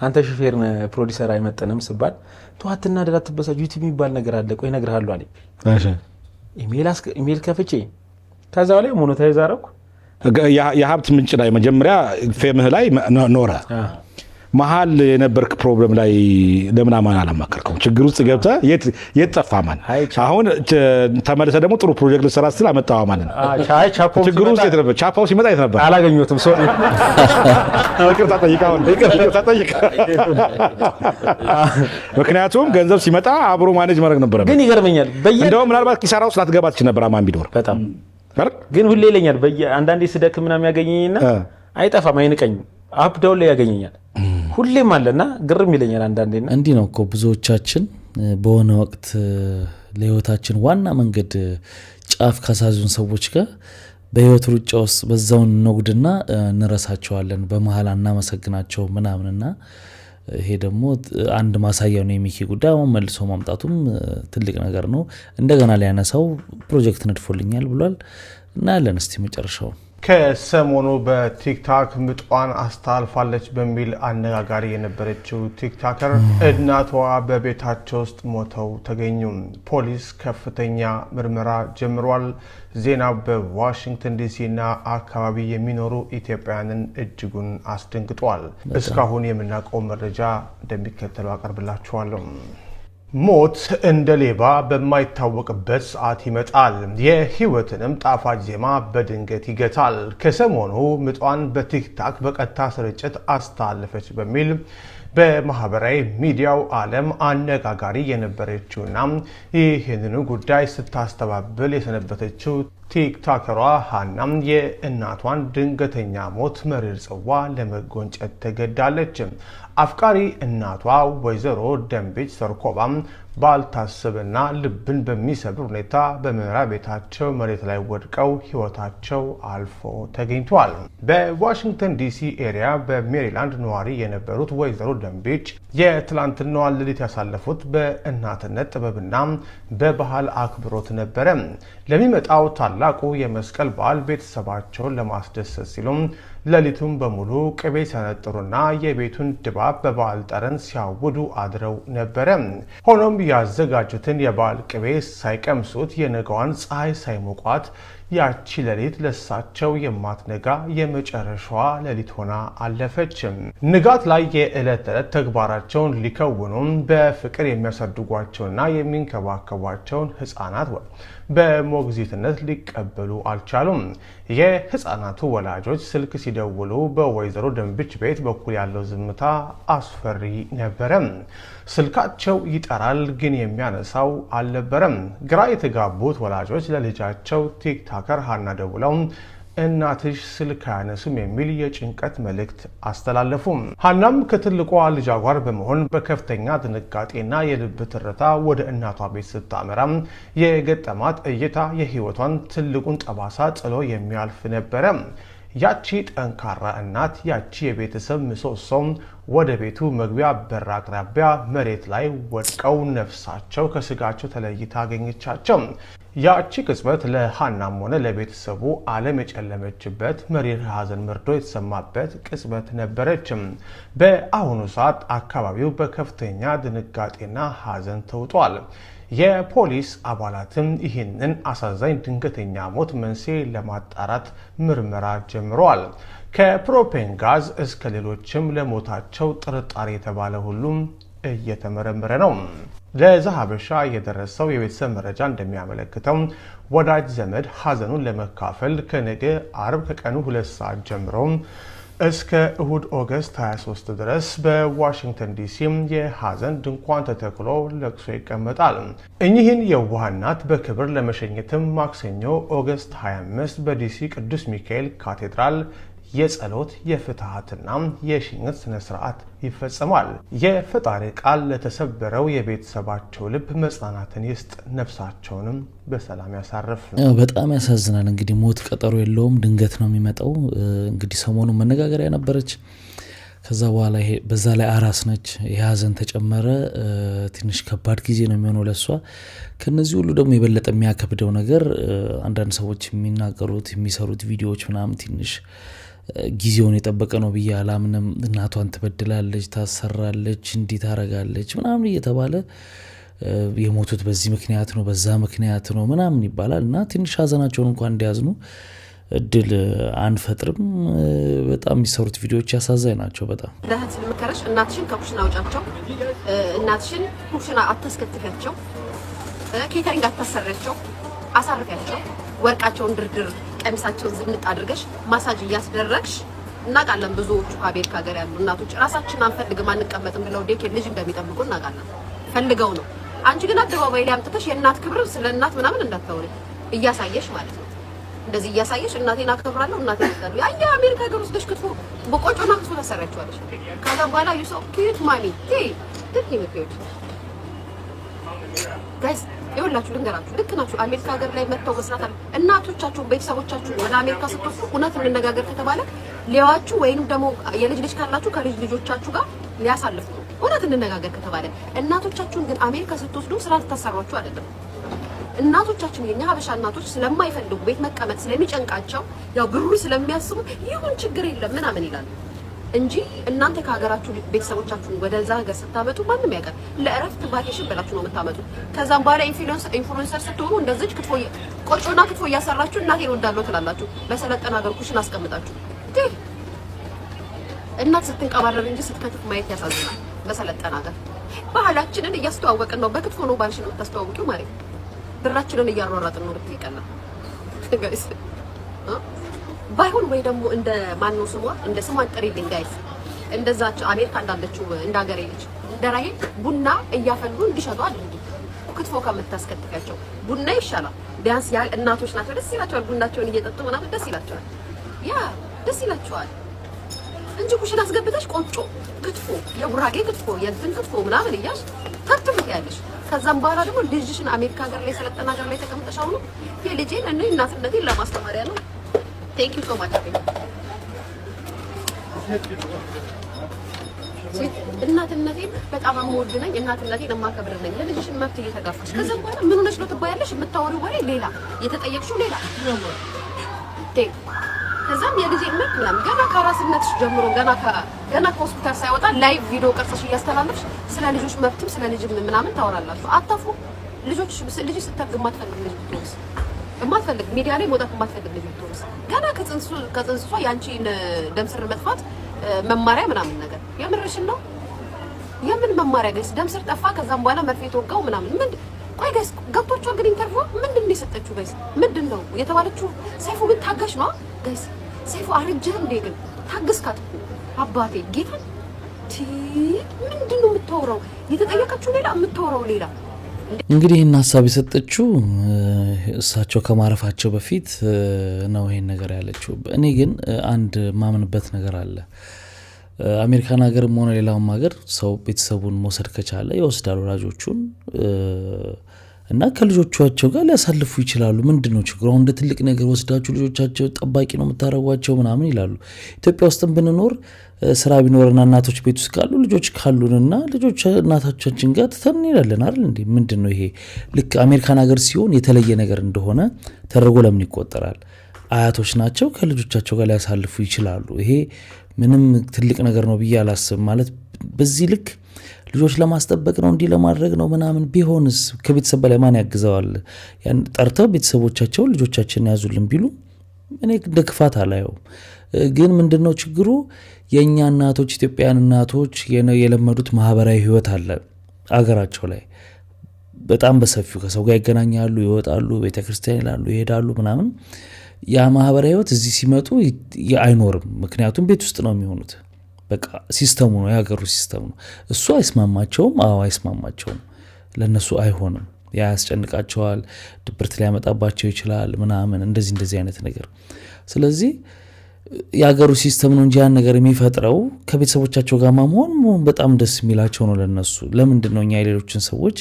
አንተ ሹፌር ፕሮዲዩሰር አይመጠንም ስባል ተዋትና ደራት ተበሳጁ ዩቲዩብ የሚባል ነገር አለ ቆይ እነግርሃለሁ አለኝ። እሺ ኢሜል ከፍቼ ከዛው ላይ ሞኔታይዝ አደረኩ። የሀብት ምንጭ ላይ መጀመሪያ ፌምህ ላይ ኖረ መሀል የነበርክ ፕሮብለም ላይ ለምን አማን አላማከርከው? ችግር ውስጥ ገብተህ የት ጠፋ አማን? አሁን ተመለሰ ደግሞ ጥሩ ፕሮጀክት ልሰራ ስትል አመጣው አማን ነው። ችግር ውስጥ የት ነበር? ቻፓው ሲመጣ የት ነበር? አላገኘሁትም። ሶሪ ይቅርታ ጠይቃ። ምክንያቱም ገንዘብ ሲመጣ አብሮ ማኔጅ ማድረግ ነበር። ግን ይገርመኛል እንደውም ምናልባት ኪሳራው ስላትገባ ትችል ነበር አማን ቢኖር በጣም ግን ሁሌ ይለኛል አንዳንዴ ስደክ ምናምን ያገኘኝና አይጠፋም አይንቀኝም። አፕ ዳውን ላይ ያገኘኛል ሁሌም አለና ግርም ይለኛል አንዳንዴና እንዲህ ነው እኮ ብዙዎቻችን በሆነ ወቅት ለህይወታችን ዋና መንገድ ጫፍ ካሳዙን ሰዎች ጋር በህይወት ሩጫ ውስጥ በዛውን ነጉድና እንረሳቸዋለን። በመሃል እናመሰግናቸው ምናምንና ይሄ ደግሞ አንድ ማሳያው ነው። የሚኪ ጉዳይ መልሶ ማምጣቱም ትልቅ ነገር ነው። እንደገና ሊያነሳው ፕሮጀክት ነድፎልኛል ብሏል እና ያለን እስቲ መጨረሻው ከሰሞኑ በቲክታክ ምጧን አስተላልፋለች በሚል አነጋጋሪ የነበረችው ቲክታከር እናቷ በቤታቸው ውስጥ ሞተው ተገኙ። ፖሊስ ከፍተኛ ምርመራ ጀምሯል። ዜናው በዋሽንግተን ዲሲና አካባቢ የሚኖሩ ኢትዮጵያውያንን እጅጉን አስደንግጧል። እስካሁን የምናውቀው መረጃ እንደሚከተለው አቀርብላችኋለሁ። ሞት እንደ ሌባ በማይታወቅበት ሰዓት ይመጣል፣ የህይወትንም ጣፋጭ ዜማ በድንገት ይገታል። ከሰሞኑ ምጧን በቲክታክ በቀጥታ ስርጭት አስተላለፈች በሚል በማህበራዊ ሚዲያው ዓለም አነጋጋሪ የነበረችውና ይህንኑ ጉዳይ ስታስተባብል የሰነበተችው ቲክታከሯ ሃናም የእናቷን ድንገተኛ ሞት መሪር ጽዋ ለመጎንጨት ተገዳለች። አፍቃሪ እናቷ ወይዘሮ ደንቤች ሰርኮባም ባልታሰበና ልብን በሚሰብር ሁኔታ በመኖሪያ ቤታቸው መሬት ላይ ወድቀው ህይወታቸው አልፎ ተገኝቷል። በዋሽንግተን ዲሲ ኤሪያ በሜሪላንድ ነዋሪ የነበሩት ወይዘሮ ደንቤች የትላንትናዋን ሌሊት ያሳለፉት በእናትነት ጥበብና በባህል አክብሮት ነበረ። ለሚመጣው ታላቁ የመስቀል በዓል ቤተሰባቸውን ለማስደሰት ሲሉም ሌሊቱን በሙሉ ቅቤ ሲያነጥሩና የቤቱን ድባብ በበዓል ጠረን ሲያውዱ አድረው ነበረ። ሆኖም ያዘጋጁትን የበዓል ቅቤ ሳይቀምሱት የነገዋን ፀሐይ ሳይሞቋት ያቺ ሌሊት ለሳቸው የማትነጋ የመጨረሻዋ ሌሊት ሆና አለፈች። ንጋት ላይ የዕለት ተዕለት ተግባራቸውን ሊከውኑ በፍቅር የሚያሳድጓቸውና የሚንከባከቧቸውን ህፃናት በሞግዚትነት ሊቀበሉ አልቻሉም። የህፃናቱ ወላጆች ስልክ ሲደውሉ በወይዘሮ ደንብች ቤት በኩል ያለው ዝምታ አስፈሪ ነበረ። ስልካቸው ይጠራል፣ ግን የሚያነሳው አልነበረም። ግራ የተጋቡት ወላጆች ለልጃቸው ቲክታከር ሃና ደውለው እናትሽ ስልክ አያነሱም የሚል የጭንቀት መልእክት አስተላለፉ። ሃናም ከትልቋ ልጇ ጋር በመሆን በከፍተኛ ድንጋጤና የልብ ትርታ ወደ እናቷ ቤት ስታመራ የገጠማት እይታ የህይወቷን ትልቁን ጠባሳ ጥሎ የሚያልፍ ነበረ። ያቺ ጠንካራ እናት፣ ያቺ የቤተሰብ ምሰሶ ወደ ቤቱ መግቢያ በር አቅራቢያ መሬት ላይ ወድቀው ነፍሳቸው ከስጋቸው ተለይታ አገኘቻቸው። ያቺ ቅጽበት ለሃናም ሆነ ለቤተሰቡ ዓለም የጨለመችበት መሪር ሐዘን መርዶ የተሰማበት ቅጽበት ነበረች። በአሁኑ ሰዓት አካባቢው በከፍተኛ ድንጋጤና ሐዘን ተውጧል። የፖሊስ አባላትም ይህንን አሳዛኝ ድንገተኛ ሞት መንስኤ ለማጣራት ምርመራ ጀምረዋል። ከፕሮፔን ጋዝ እስከ ሌሎችም ለሞታቸው ጥርጣሬ የተባለ ሁሉም እየተመረመረ ነው። ለዛሀበሻ የደረሰው የቤተሰብ መረጃ እንደሚያመለክተው ወዳጅ ዘመድ ሐዘኑን ለመካፈል ከነገ አርብ ከቀኑ 2 ሰዓት ጀምሮ እስከ እሁድ ኦገስት 23 ድረስ በዋሽንግተን ዲሲ የሐዘን ድንኳን ተተክሎ ለቅሶ ይቀመጣል። እኚህን የዋህ እናት በክብር ለመሸኘትም ማክሰኞ ኦገስት 25 በዲሲ ቅዱስ ሚካኤል ካቴድራል የጸሎት የፍትሃትና የሽኝት ስነ ስርዓት ይፈጸማል። የፈጣሪ ቃል ለተሰበረው የቤተሰባቸው ልብ መጽናናትን ይስጥ፣ ነፍሳቸውንም በሰላም ያሳርፍ። በጣም ያሳዝናል። እንግዲህ ሞት ቀጠሮ የለውም፣ ድንገት ነው የሚመጣው። እንግዲህ ሰሞኑን መነጋገሪያ ነበረች። ከዛ በኋላ ይሄ በዛ ላይ አራስ ነች የሀዘን ተጨመረ ትንሽ ከባድ ጊዜ ነው የሚሆነው ለሷ ከነዚህ ሁሉ ደግሞ የበለጠ የሚያከብደው ነገር አንዳንድ ሰዎች የሚናገሩት የሚሰሩት ቪዲዮዎች ምናምን ትንሽ ጊዜውን የጠበቀ ነው ብዬ አላምንም እናቷን ትበድላለች ታሰራለች እንዲህ ታረጋለች ምናምን እየተባለ የሞቱት በዚህ ምክንያት ነው በዛ ምክንያት ነው ምናምን ይባላልና ትንሽ ሀዘናቸውን እንኳን እንዲያዝኑ እድል አንፈጥርም በጣም የሚሰሩት ቪዲዮዎች ያሳዛኝ ናቸው በጣም ለህት ልምከረሽ እናትሽን ከኩሽና አውጫቸው እናትሽን ኩሽና አታስከትፊያቸው ኬተሪንግ አታሰሪያቸው አሳርፊያቸው ወርቃቸውን ድርድር ቀሚሳቸውን ዝንጥ አድርገሽ ማሳጅ እያስደረግሽ እናቃለን ብዙዎቹ አሜሪካ ሀገር ያሉ እናቶች ራሳችን አንፈልግም አንቀመጥም ብለው ዴክ ልጅ እንደሚጠብቁ እናቃለን ፈልገው ነው አንቺ ግን አደባባይ ላይ አምጥተሽ የእናት ክብር ስለ እናት ምናምን እንዳታወሪ እያሳየሽ ማለት ነው እንደዚህ እያሳየሽ እናቴን አከብራለሁ እናቴን ይጠሩ ያ አሜሪካ ሀገር ውስጥ ክትፎ በቆጮና ክትፎ ተሰራችዋለሽ ከዛ በኋላ ዩ ሶ ኪዩት ማሚ ትክ ይመጣው ጋይስ ይኸውላችሁ ልንገራችሁ ልክ ናችሁ አሜሪካ ሀገር ላይ መጥተው መስራት አለ እናቶቻችሁ ቤተሰቦቻችሁ ወደ አሜሪካ ስትወስዱ እውነት እንነጋገር ከተባለ ሊያዋችሁ ወይንም ደግሞ የልጅ ልጅ ካላችሁ ከልጅ ልጆቻችሁ ጋር ሊያሳልፉ እውነት እንነጋገር ከተባለ እናቶቻችሁን ግን አሜሪካ ስትወስዱ ስራ ልታሰሯችሁ አይደለም እናቶቻችን የኛ ሀበሻ እናቶች ስለማይፈልጉ ቤት መቀመጥ ስለሚጨንቃቸው ያው ብሩ ስለሚያስቡ ይሁን ችግር የለም ምናምን ይላሉ እንጂ እናንተ ከሀገራችሁ ቤተሰቦቻችሁን ወደዛ ሀገር ስታመጡ ማንንም ያውቃል ለእረፍት ቫኬሽን ብላችሁ ነው የምታመጡ ከዛም በኋላ ኢንፍሉዌንሰር ስትሆኑ እንደዚህ ክትፎ ቆጮና ክትፎ እያሰራችሁ እናቴን ወዳለው ትላላችሁ በሰለጠነ ሀገር ኩሽን አስቀምጣችሁ እናት ስትንቀባረር እንጂ ስትከትፍ ማየት ያሳዝናል በሰለጠነ ሀገር ባህላችንን እያስተዋወቅን ነው በክትፎ ነው ባልሽን የምታስተዋውቂው ማለት ብራችንን እያሯሯጥን ነው ብትይቀናል ጋይስ ባይሆን ወይ ደግሞ እንደ ማን ነው ስሟ እንደ ስሟን ጥሪልኝ ጋይስ እንደዛች አሜሪካ እንዳለችው እንደ ሀገሬ ልጅ እንደራይ ቡና እያፈሉ እንዲሸጡ አድርጉ ክትፎ ከምታስከትካቸው ቡና ይሻላል ቢያንስ ያ እናቶች ናቸው ደስ ይላቸዋል ቡናቸውን እየጠጡ ምናምን ደስ ይላቸዋል ያ ደስ ይላቸዋል እንጂ ኩሽና አስገብተሽ ቆጮ ክትፎ የጉራጌ ክትፎ የእንትን ክትፎ ምናምን እያልሽ ታጥብያለሽ ከዛም በኋላ ደግሞ ልጅሽን አሜሪካ ሀገር ላይ ሰለጠና ሀገር ላይ ተቀምጠሽ አሁን የልጄን እኔ እናትነቴን ለማስተማሪያ ነው ቴንክ ዩ ሶ ማች እናትነቴን በጣም አምወድ ነኝ እናትነቴን የማከብር ነኝ ለልጅሽን መብት እየተጋፋሽ ከዛም በኋላ ምን ሆነሽ ነው ትባያለሽ የምታወሪው ወሬ ሌላ የተጠየቅሽው ሌላ ከዛም የልጄ መብት ምናምን ገና ከራስነትሽ ጀምሮ ገና ከሆስፒታል ሳይወጣ ላይቭ ቪዲዮ ቀርጸሽ እያስተላለፍሽ ስለ ልጆች መብትም ስለ ልጅ ምናምን ታወራላችሁ አታፉ ልጆች ስታግም ማትፈልግ ልጅ ብትወስ ማትፈልግ ሚዲያ ላይ መውጣት ማትፈልግ ልጅ ብትወስ ገና ከጽንስሷ ያንቺን ደም ስር መጥፋት መማሪያ ምናምን ነገር የምርሽን ነው የምን መማሪያ ጋይስ ደም ስር ጠፋ ከዛም በኋላ መርፌ ተወጋው ምናምን ምን ቆይ ጋይስ ገብቷችሁ ግን ኢንተርቪው ምንድን ነው የሰጠችው ጋይስ ምንድን ነው የተባለችው ሰይፉ ግን ታጋሽ ነው ጋይስ ሰይፉ አርጀህ እንደ ግን ታግስካት አባቴ ጌታ ምንድን ነው የምታወራው የተጠየቀችው ሌላ የምታወራው ሌላ እንግዲህ ይህን ሀሳብ የሰጠችው እሳቸው ከማረፋቸው በፊት ነው ይሄን ነገር ያለችው እኔ ግን አንድ ማምንበት ነገር አለ አሜሪካን ሀገርም ሆነ ሌላውም ሀገር ሰው ቤተሰቡን መውሰድ ከቻለ ይወስዳል ወላጆቹን እና ከልጆቻቸው ጋር ሊያሳልፉ ይችላሉ ምንድነው ችግሩ አሁን እንደ ትልቅ ነገር ወስዳችሁ ልጆቻቸው ጠባቂ ነው የምታረጓቸው ምናምን ይላሉ ኢትዮጵያ ውስጥም ብንኖር ስራ ቢኖርና እናቶች ቤት ውስጥ ካሉ ልጆች ካሉንና ልጆች እናታችን ጋር ተተን ይላለን አይደል እንዴ ምንድነው ይሄ ልክ አሜሪካን ሀገር ሲሆን የተለየ ነገር እንደሆነ ተደርጎ ለምን ይቆጠራል አያቶች ናቸው ከልጆቻቸው ጋር ሊያሳልፉ ይችላሉ ይሄ ምንም ትልቅ ነገር ነው ብዬ አላስብም ማለት በዚህ ልክ ልጆች ለማስጠበቅ ነው እንዲ ለማድረግ ነው ምናምን ቢሆንስ ከቤተሰብ በላይ ማን ያግዘዋል ያን ጠርተው ቤተሰቦቻቸው ልጆቻችንን ያዙልን ቢሉ እኔ እንደ ክፋት አላየውም ግን ምንድነው ችግሩ የኛ እናቶች ኢትዮጵያውያን እናቶች የለመዱት ማህበራዊ ህይወት አለ አገራቸው ላይ በጣም በሰፊው ከሰው ጋር ይገናኛሉ ይወጣሉ ቤተክርስቲያን ይላሉ ይሄዳሉ ምናምን ያ ማህበራዊ ህይወት እዚህ ሲመጡ አይኖርም ምክንያቱም ቤት ውስጥ ነው የሚሆኑት በቃ ሲስተሙ ነው ያገሩ ሲስተሙ ነው እሱ አይስማማቸውም አይስማማቸውም ለነሱ አይሆንም ያስጨንቃቸዋል ድብርት ሊያመጣባቸው ይችላል ምናምን እንደዚህ አይነት ነገር ስለዚህ ያገሩ ሲስተም ነው እንጂ ያን ነገር የሚፈጥረው ከቤተሰቦቻቸው ጋር መሆን በጣም ደስ የሚላቸው ነው ለነሱ ለምንድነው እኛ የሌሎችን ሰዎች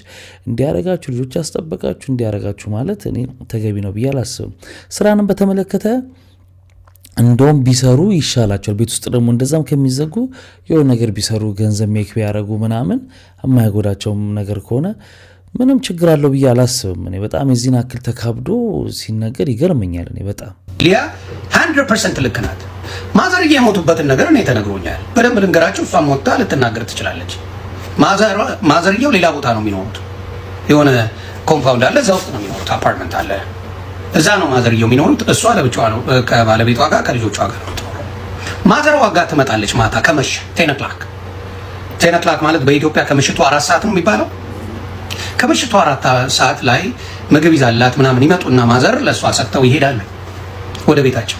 እንዲያረጋችሁ ልጆች ያስጠበቃችሁ እንዲያረጋችሁ ማለት እኔ ተገቢ ነው ብዬ አላስብም ስራንም በተመለከተ እንደውም ቢሰሩ ይሻላቸዋል። ቤት ውስጥ ደግሞ እንደዛም ከሚዘጉ የሆነ ነገር ቢሰሩ ገንዘብ ሜክ ቢያደርጉ ምናምን የማይጎዳቸውም ነገር ከሆነ ምንም ችግር አለው ብዬ አላስብም። እኔ በጣም የዚህን አክል ተካብዶ ሲነገር ይገርመኛል። እኔ በጣም ሊያ 100% ልክ ናት። ማዘርዬ የሞቱበትን ነገር እኔ ተነግሮኛል። በደንብ ልንገራችሁ። እሷም ወጥታ ልትናገር ትችላለች። ማዘርየው ሌላ ቦታ ነው የሚኖሩት። የሆነ ኮምፓውንድ አለ፣ እዛ ውስጥ ነው የሚኖሩት። አፓርትመንት አለ፣ እዛ ነው ማዘርየው የሚኖሩት። እሷ ለብቻዋ ነው ከባለቤቷ ጋር ከልጆቿ ጋር ነው የምትኖረው። ማዘሯ ጋር ትመጣለች ማታ ከመሸ 10 o'clock። 10 o'clock ማለት በኢትዮጵያ ከምሽቱ 4 ሰዓት ነው የሚባለው። ከምሽቱ 4 ሰዓት ላይ ምግብ ይዛላት ምናምን ይመጡና ማዘር ለእሷ ሰጥተው ይሄዳሉ ወደ ቤታቸው።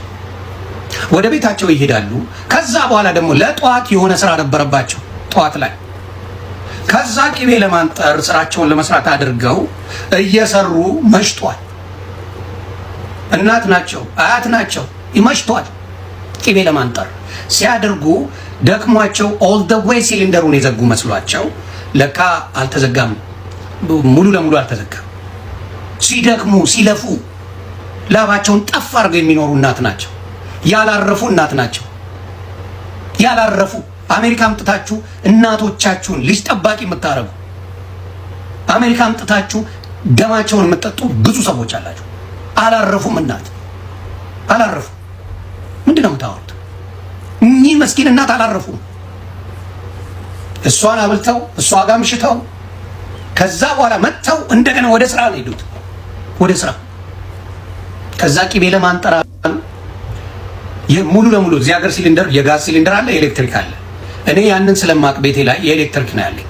ወደ ቤታቸው ይሄዳሉ። ከዛ በኋላ ደግሞ ለጠዋት የሆነ ስራ ነበረባቸው ጠዋት ላይ። ከዛ ቅቤ ለማንጠር ስራቸውን ለመስራት አድርገው እየሰሩ መሽቷል። እናት ናቸው አያት ናቸው። ይመሽቷል። ቅቤ ለማንጠር ሲያደርጉ ደክሟቸው ኦል ደ ዌይ ሲሊንደሩን የዘጉ መስሏቸው ለካ አልተዘጋም፣ ሙሉ ለሙሉ አልተዘጋም። ሲደክሙ ሲለፉ ላባቸውን ጠፍ አድርገው የሚኖሩ እናት ናቸው። ያላረፉ እናት ናቸው። ያላረፉ አሜሪካ አምጥታችሁ እናቶቻችሁን ልጅ ጠባቂ የምታረጉ አሜሪካ አምጥታችሁ ደማቸውን የምትጠጡ ብዙ ሰዎች አላችሁ። አላረፉም። እናት አላረፉ። ምንድነው የምታወሩት? እኚህ መስኪን እናት አላረፉም። እሷን አብልተው እሷ ጋር ምሽተው ከዛ በኋላ መጥተው እንደገና ወደ ስራ ነው ሄዱት። ወደ ስራ ከዛ ቅቤ ለማንጠራ ሙሉ ለሙሉ እዚህ ሀገር ሲሊንደር የጋዝ ሲሊንደር አለ፣ ኤሌክትሪክ አለ። እኔ ያንን ስለማቅ ቤቴ ላይ የኤሌክትሪክ ነው ያለኝ።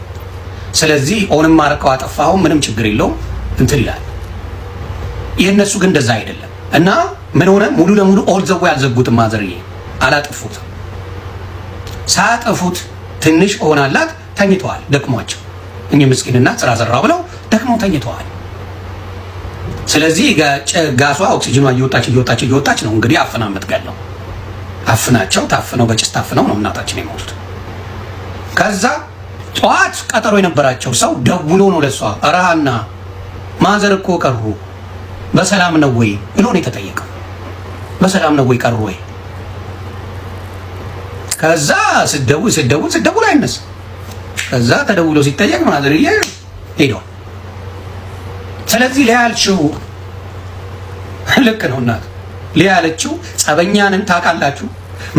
ስለዚህ ኦንም ማረከው አጠፋው ምንም ችግር የለውም እንትን ይላል። የእነሱ ግን እንደዛ አይደለም። እና ምን ሆነ? ሙሉ ለሙሉ ኦል ዘው ያልዘጉትም ማዘርዬ አላጠፉትም። ሳያጠፉት ትንሽ ሆናላት ተኝተዋል፣ ደክሟቸው። እኚህ ምስኪንና ስራ ሰራው ብለው ደክመው ተኝተዋል። ስለዚህ ጋሷ ኦክሲጅኗ እየወጣች ነው እንግዲህ አፍና የምትገለው። አፍናቸው ታፍነው በጭስ ታፍነው ነው እናታችን የሞቱት። ከዛ ጠዋት ቀጠሮ የነበራቸው ሰው ደውሎ ነው ለሷ አራሃና ማዘር እኮ ቀሩ በሰላም ነው ወይ ብሎ ነው የተጠየቀው። በሰላም ነው ወይ ቀሩ ወይ? ከዛ ስደውል አይነሳ። ከዛ ተደውሎ ሲጠየቅ ማዘርዬ ሄዷል። ስለዚህ ሊያልችው ልክ ነው እናት ሊያለችው ጸበኛንን ታውቃላችሁ።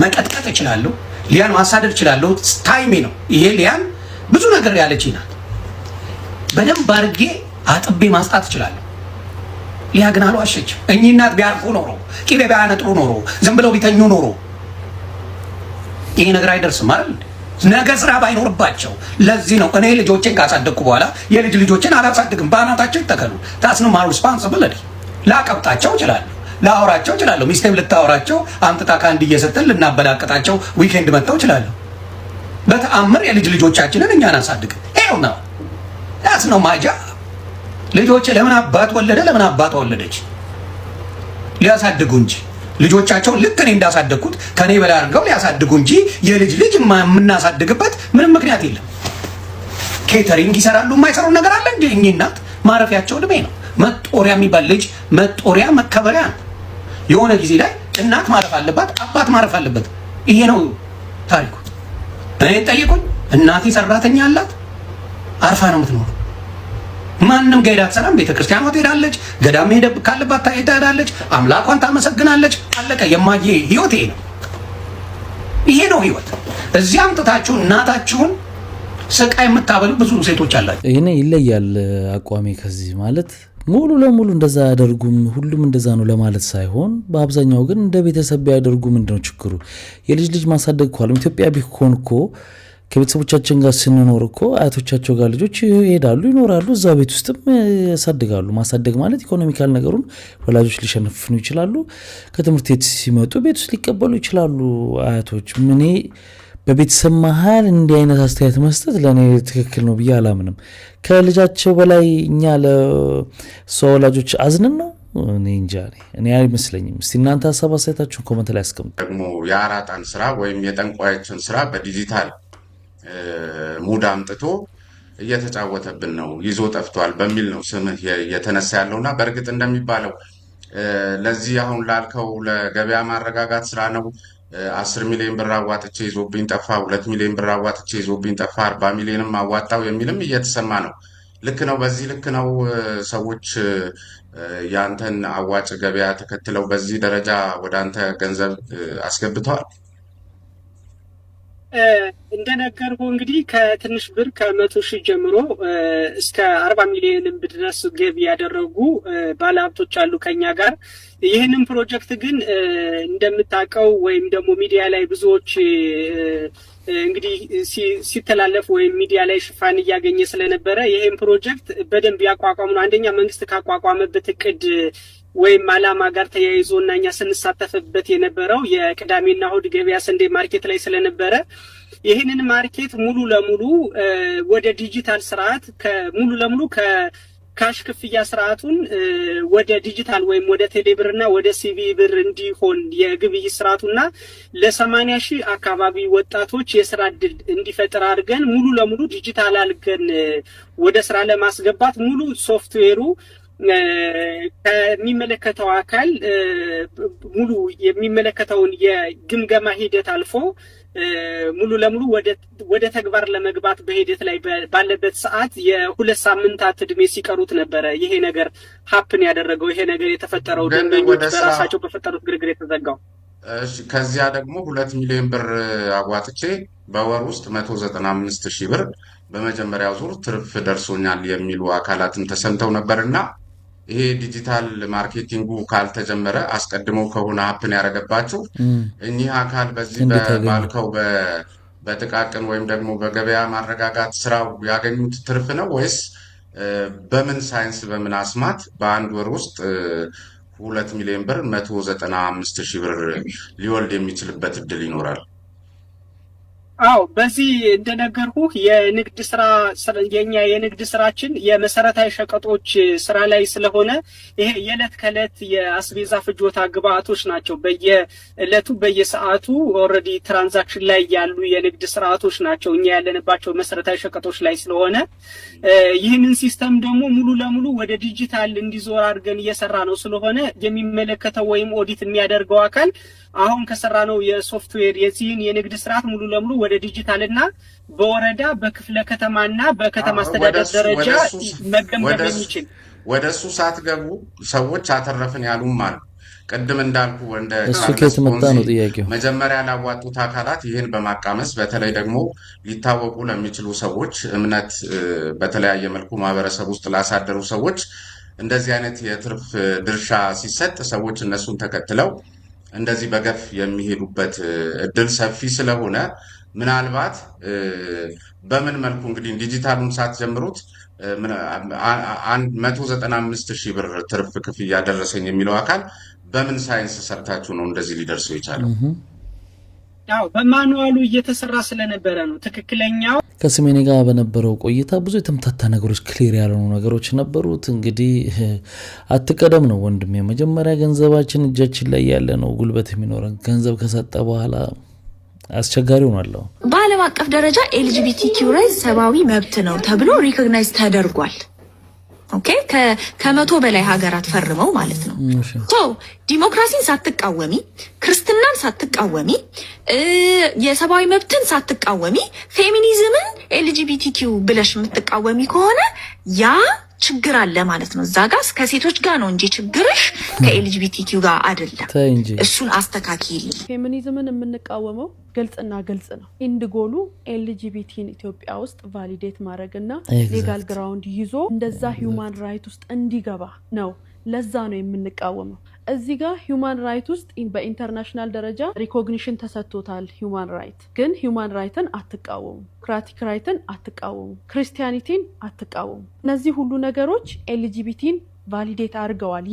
መቀጥቀጥ እችላለሁ፣ ሊያን ማሳደድ እችላለሁ። ታይሜ ነው ይሄ። ሊያን ብዙ ነገር ያለች ናት። በደንብ አድርጌ አጥቤ ማስጣት እችላለሁ። ሊያ ግን አልዋሸችም። እኚህ እናት ቢያርፉ ኖሮ ቅቤ ቢያነጥሩ ኖሮ ዝም ብለው ቢተኙ ኖሮ ይሄ ነገር አይደርስም አይደል? ነገ ስራ ባይኖርባቸው። ለዚህ ነው እኔ ልጆቼን ካሳደግኩ በኋላ የልጅ ልጆችን አላሳድግም። በአናታቸው ይተከሉ። ታስኑ ማር ሪስፖንሲቢሊቲ። ላቀብጣቸው እችላለሁ፣ ላወራቸው እችላለሁ። ሚስቴም ልታወራቸው አምጥታ ከአንድ እየሰጠን ልናበላቅጣቸው ዊኬንድ መጥተው እችላለሁ። በተአምር የልጅ ልጆቻችንን እኛን አሳድግም። ይኸው ነው ያስ ነው ማጃ። ልጆች ለምን አባት ወለደ ለምን አባቷ ወለደች ሊያሳድጉ እንጂ ልጆቻቸውን ልክ እኔ እንዳሳደግኩት ከኔ በላይ አድርገው ሊያሳድጉ እንጂ የልጅ ልጅ የምናሳድግበት ምንም ምክንያት የለም። ኬተሪንግ ይሰራሉ፣ የማይሰሩ ነገር አለ እንዴ? እኚህ እናት ማረፊያቸው ዕድሜ ነው። መጦሪያ የሚባል ልጅ መጦሪያ መከበሪያ ነው። የሆነ ጊዜ ላይ እናት ማረፍ አለባት፣ አባት ማረፍ አለበት። ይሄ ነው ታሪኩ። እኔ ጠይቁኝ፣ እናቴ ሰራተኛ አላት፣ አርፋ ነው የምትኖረው። ማንም ጋር ሄዳ አትሰራም። ቤተክርስቲያኗ ትሄዳለች፣ ገዳም ሄደ ካለባት ትሄዳለች፣ አምላኳን ታመሰግናለች። አለቀ። የማየ ህይወት ይሄ ነው። ይሄ ነው ህይወት። እዚህ አምጥታችሁ እናታችሁን ስቃይ የምታበሉ ብዙ ሴቶች አላችሁ። ይሄ ይለያል አቋሜ ከዚህ ማለት ሙሉ ለሙሉ እንደዛ ያደርጉም ሁሉም እንደዛ ነው ለማለት ሳይሆን በአብዛኛው ግን እንደ ቤተሰብ ቢያደርጉ ምንድነው ችግሩ? የልጅ ልጅ ማሳደግ እኮ አለም ኢትዮጵያ ቢሆን እኮ ከቤተሰቦቻችን ጋር ስንኖር እኮ አያቶቻቸው ጋር ልጆች ይሄዳሉ፣ ይኖራሉ፣ እዛ ቤት ውስጥም ያሳድጋሉ። ማሳደግ ማለት ኢኮኖሚካል ነገሩን ወላጆች ሊሸነፍኑ ይችላሉ። ከትምህርት ቤት ሲመጡ ቤት ውስጥ ሊቀበሉ ይችላሉ አያቶች። እኔ በቤተሰብ መሀል እንዲህ አይነት አስተያየት መስጠት ለእኔ ትክክል ነው ብዬ አላምንም። ከልጃቸው በላይ እኛ ለእሷ ወላጆች አዝንን ነው እኔ እንጃ። እኔ አይመስለኝም። እስቲ እናንተ ሀሳብ አስተያየታችሁን ኮመንት ላይ አስቀምጡ። ደግሞ የአራጣን ስራ ወይም የጠንቋዮችን ስራ በዲጂታል ሙድ አምጥቶ እየተጫወተብን ነው፣ ይዞ ጠፍቷል በሚል ነው ስምህ የተነሳ ያለውና በእርግጥ እንደሚባለው ለዚህ አሁን ላልከው ለገበያ ማረጋጋት ስራ ነው 10 ሚሊዮን ብር አዋጥቼ ይዞብኝ ጠፋ፣ 2 ሚሊዮን ብር አዋጥቼ ይዞብኝ ጠፋ፣ 40 ሚሊዮንም አዋጣው የሚልም እየተሰማ ነው። ልክ ነው። በዚህ ልክ ነው ሰዎች ያንተን አዋጭ ገበያ ተከትለው በዚህ ደረጃ ወደ አንተ ገንዘብ አስገብተዋል። እንደነገርኩ እንግዲህ ከትንሽ ብር ከ100,000 ጀምሮ እስከ 40 ሚሊዮን ብር ድረስ ገቢ ያደረጉ ባለሀብቶች አሉ ከኛ ጋር። ይህንን ፕሮጀክት ግን እንደምታውቀው ወይም ደግሞ ሚዲያ ላይ ብዙዎች እንግዲህ ሲተላለፍ ወይም ሚዲያ ላይ ሽፋን እያገኘ ስለነበረ ይሄን ፕሮጀክት በደንብ ያቋቋሙ ነው። አንደኛ መንግስት ካቋቋመበት እቅድ ወይም አላማ ጋር ተያይዞ እና እኛ ስንሳተፍበት የነበረው የቅዳሜና እሁድ ገበያ ሰንዴ ማርኬት ላይ ስለነበረ ይህንን ማርኬት ሙሉ ለሙሉ ወደ ዲጂታል ስርዓት ሙሉ ለሙሉ ከካሽ ክፍያ ስርዓቱን ወደ ዲጂታል ወይም ወደ ቴሌብርና ወደ ሲቢ ብር እንዲሆን የግብይት ስርዓቱና ለ80,000 አካባቢ ወጣቶች የስራ እድል እንዲፈጠር አድርገን ሙሉ ለሙሉ ዲጂታል አድርገን ወደ ስራ ለማስገባት ሙሉ ሶፍትዌሩ ከሚመለከተው አካል ሙሉ የሚመለከተውን የግምገማ ሂደት አልፎ ሙሉ ለሙሉ ወደ ተግባር ለመግባት በሂደት ላይ ባለበት ሰዓት የ2 ሳምንታት እድሜ ሲቀሩት ነበረ ይሄ ነገር ሀፕን ያደረገው። ይሄ ነገር የተፈጠረው ደንበኞች በራሳቸው በፈጠሩት ግርግር የተዘጋው። እሺ ከዚያ ደግሞ 2 ሚሊዮን ብር አዋጥቼ በወር ውስጥ 195,000 ብር በመጀመሪያው ዙር ትርፍ ደርሶኛል የሚሉ አካላትም ተሰምተው ነበርና ይሄ ዲጂታል ማርኬቲንጉ ካልተጀመረ አስቀድመው ከሆነ ሀፕን ያደረገባቸው እኚህ አካል በዚህ ባልከው በጥቃቅን ወይም ደግሞ በገበያ ማረጋጋት ስራው ያገኙት ትርፍ ነው ወይስ በምን ሳይንስ በምን አስማት በአንድ ወር ውስጥ 2 ሚሊዮን ብር 195,000 ብር ሊወልድ የሚችልበት እድል ይኖራል? አዎ በዚህ እንደነገርኩህ የንግድ ስራ የኛ የንግድ ስራችን የመሰረታዊ ሸቀጦች ስራ ላይ ስለሆነ ይሄ የዕለት ከዕለት የአስቤዛ ፍጆታ ግብአቶች ናቸው። በየዕለቱ በየሰዓቱ ኦልሬዲ ትራንዛክሽን ላይ ያሉ የንግድ ስርዓቶች ናቸው እኛ ያለንባቸው መሰረታዊ ሸቀጦች ላይ ስለሆነ ይህንን ሲስተም ደግሞ ሙሉ ለሙሉ ወደ ዲጂታል እንዲዞር አድርገን እየሰራ ነው ስለሆነ የሚመለከተው ወይም ኦዲት የሚያደርገው አካል አሁን ከሰራ ነው የሶፍትዌር የዚህን የንግድ ስርዓት ሙሉ ለሙሉ ወደ ዲጂታልና በወረዳ በክፍለ ከተማና በከተማ አስተዳደር ደረጃ መገምገም የሚችል ወደሱ ሳትገቡ ሰዎች አተረፍን ያሉም አሉ። ቅድም እንዳልኩ እንደ እሱ ከየት መጣ ነው ጥያቄው። መጀመሪያ ላዋጡት አካላት ይህን በማቃመስ በተለይ ደግሞ ሊታወቁ ለሚችሉ ሰዎች እምነት በተለያየ መልኩ ማህበረሰብ ውስጥ ላሳደሩ ሰዎች እንደዚህ አይነት የትርፍ ድርሻ ሲሰጥ ሰዎች እነሱን ተከትለው እንደዚህ በገፍ የሚሄዱበት እድል ሰፊ ስለሆነ ምናልባት በምን መልኩ እንግዲህ ዲጂታሉን ሳትጀምሩት 195,000 ብር ትርፍ ክፍያ ደረሰኝ የሚለው አካል በምን ሳይንስ ሰርታችሁ ነው እንደዚህ ሊደርሰው የቻለው? ያው በማኑዋሉ እየተሰራ ስለነበረ ነው ትክክለኛው። ከስሜኔ ጋር በነበረው ቆይታ ብዙ የተምታታ ነገሮች ክሊር ያልሆኑ ነገሮች ነበሩት። እንግዲህ አትቀደም ነው ወንድሜ። መጀመሪያ ገንዘባችን እጃችን ላይ ያለ ነው ጉልበት የሚኖረን። ገንዘብ ከሰጠ በኋላ አስቸጋሪ ሆኗል። በዓለም አቀፍ ደረጃ ኤልጂቢቲኪው ራይት ሰብአዊ መብት ነው ተብሎ ሪኮግናይዝ ተደርጓል። ኦኬ ከመቶ በላይ ሀገራት ፈርመው ማለት ነው። ሶ ዲሞክራሲን ሳትቃወሚ፣ ክርስትናን ሳትቃወሚ፣ የሰብአዊ መብትን ሳትቃወሚ ፌሚኒዝምን ኤልጂቢቲኪው ብለሽ የምትቃወሚ ከሆነ ያ ችግር አለ ማለት ነው። እዛ ጋር ከሴቶች ጋር ነው እንጂ ችግርሽ ከኤልጂቢቲኪው ጋር አይደለም። እሱን አስተካክይልኝ። ፌሚኒዝምን የምንቃወመው ግልጽና ግልጽ ነው። ኢንድ ጎሉ ኤልጂቢቲን ኢትዮጵያ ውስጥ ቫሊዴት ማድረግና ሌጋል ግራውንድ ይዞ እንደዛ ሂውማን ራይት ውስጥ እንዲገባ ነው። ለዛ ነው የምንቃወመው። እዚህ ጋር ሂውማን ራይት ውስጥ በኢንተርናሽናል ደረጃ ሪኮግኒሽን ተሰጥቶታል። ሂውማን ራይት ግን ሂውማን ራይትን አትቃወሙ፣ ክራቲክ ራይትን አትቃወሙ፣ ክርስቲያኒቲን አትቃወሙ። እነዚህ ሁሉ ነገሮች ኤልጂቢቲን ቫሊዴት አድርገዋል፣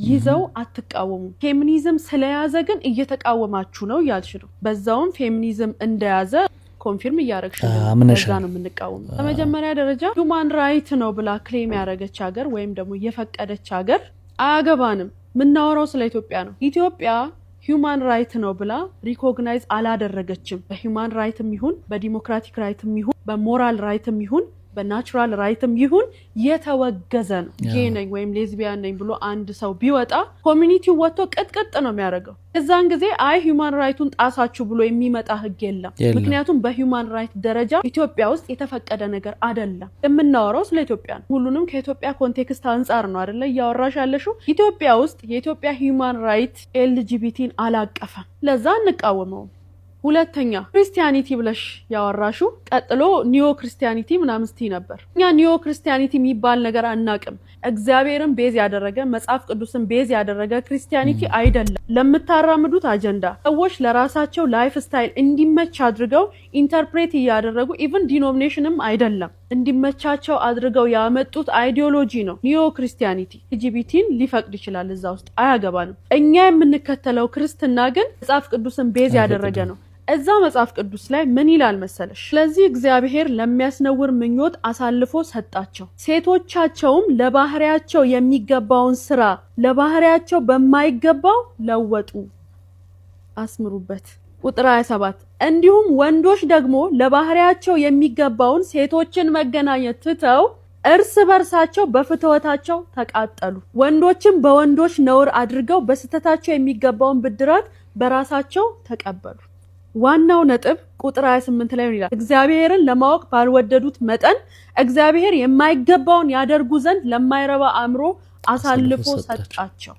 ይዘው አትቃወሙ። ፌሚኒዝም ስለያዘ ግን እየተቃወማችሁ ነው ያልሽ ነው። በዛውም ፌሚኒዝም እንደያዘ ኮንፊርም እያረግሽ ነው። ለዛ ነው የምንቃወመው። በመጀመሪያ ደረጃ ሂውማን ራይት ነው ብላ ክሌም ያደረገች ሀገር ወይም ደግሞ የፈቀደች ሀገር አያገባንም። ምናወራው ስለ ኢትዮጵያ ነው። ኢትዮጵያ ሂውማን ራይት ነው ብላ ሪኮግናይዝ አላደረገችም። በሂውማን ራይትም ይሁን በዲሞክራቲክ ራይትም ይሁን በሞራል ራይትም ይሁን በናቹራል ራይትም ይሁን የተወገዘ ነው። ጌ ነኝ ወይም ሌዝቢያን ነኝ ብሎ አንድ ሰው ቢወጣ ኮሚኒቲው ወጥቶ ቀጥቀጥ ነው የሚያደርገው። እዛን ጊዜ አይ ሂዩማን ራይቱን ጣሳችሁ ብሎ የሚመጣ ህግ የለም። ምክንያቱም በሂዩማን ራይት ደረጃ ኢትዮጵያ ውስጥ የተፈቀደ ነገር አይደለም። የምናወራው ስለ ኢትዮጵያ ነው። ሁሉንም ከኢትዮጵያ ኮንቴክስት አንፃር ነው አይደለ እያወራሽ ያለሽው። ኢትዮጵያ ውስጥ የኢትዮጵያ ሂዩማን ራይት ኤልጂቢቲን አላቀፈም። ለዛ እንቃወመው። ሁለተኛ ክርስቲያኒቲ ብለሽ ያወራሹ ቀጥሎ ኒዮ ክርስቲያኒቲ ምናምን ስትይ ነበር። እኛ ኒዮ ክርስቲያኒቲ የሚባል ነገር አናቅም። እግዚአብሔርን ቤዝ ያደረገ መጽሐፍ ቅዱስን ቤዝ ያደረገ ክርስቲያኒቲ አይደለም። ለምታራምዱት አጀንዳ ሰዎች ለራሳቸው ላይፍ ስታይል እንዲመች አድርገው ኢንተርፕሬት እያደረጉ ኢቭን ዲኖሚኔሽንም አይደለም እንዲመቻቸው አድርገው ያመጡት አይዲዮሎጂ ነው ኒዮ ክርስቲያኒቲ። ኤልጂቢቲን ሊፈቅድ ይችላል፣ እዛ ውስጥ አያገባንም። እኛ የምንከተለው ክርስትና ግን መጽሐፍ ቅዱስን ቤዝ ያደረገ ነው። እዛ መጽሐፍ ቅዱስ ላይ ምን ይላል መሰለሽ? ስለዚህ እግዚአብሔር ለሚያስነውር ምኞት አሳልፎ ሰጣቸው፣ ሴቶቻቸውም ለባህሪያቸው የሚገባውን ስራ ለባህሪያቸው በማይገባው ለወጡ። አስምሩበት። ቁጥር 27 እንዲሁም ወንዶች ደግሞ ለባህሪያቸው የሚገባውን ሴቶችን መገናኘት ትተው እርስ በርሳቸው በፍትወታቸው ተቃጠሉ። ወንዶችም በወንዶች ነውር አድርገው በስተታቸው የሚገባውን ብድራት በራሳቸው ተቀበሉ። ዋናው ነጥብ ቁጥር 28 ላይ ይላል እግዚአብሔርን ለማወቅ ባልወደዱት መጠን እግዚአብሔር የማይገባውን ያደርጉ ዘንድ ለማይረባ አእምሮ አሳልፎ ሰጣቸው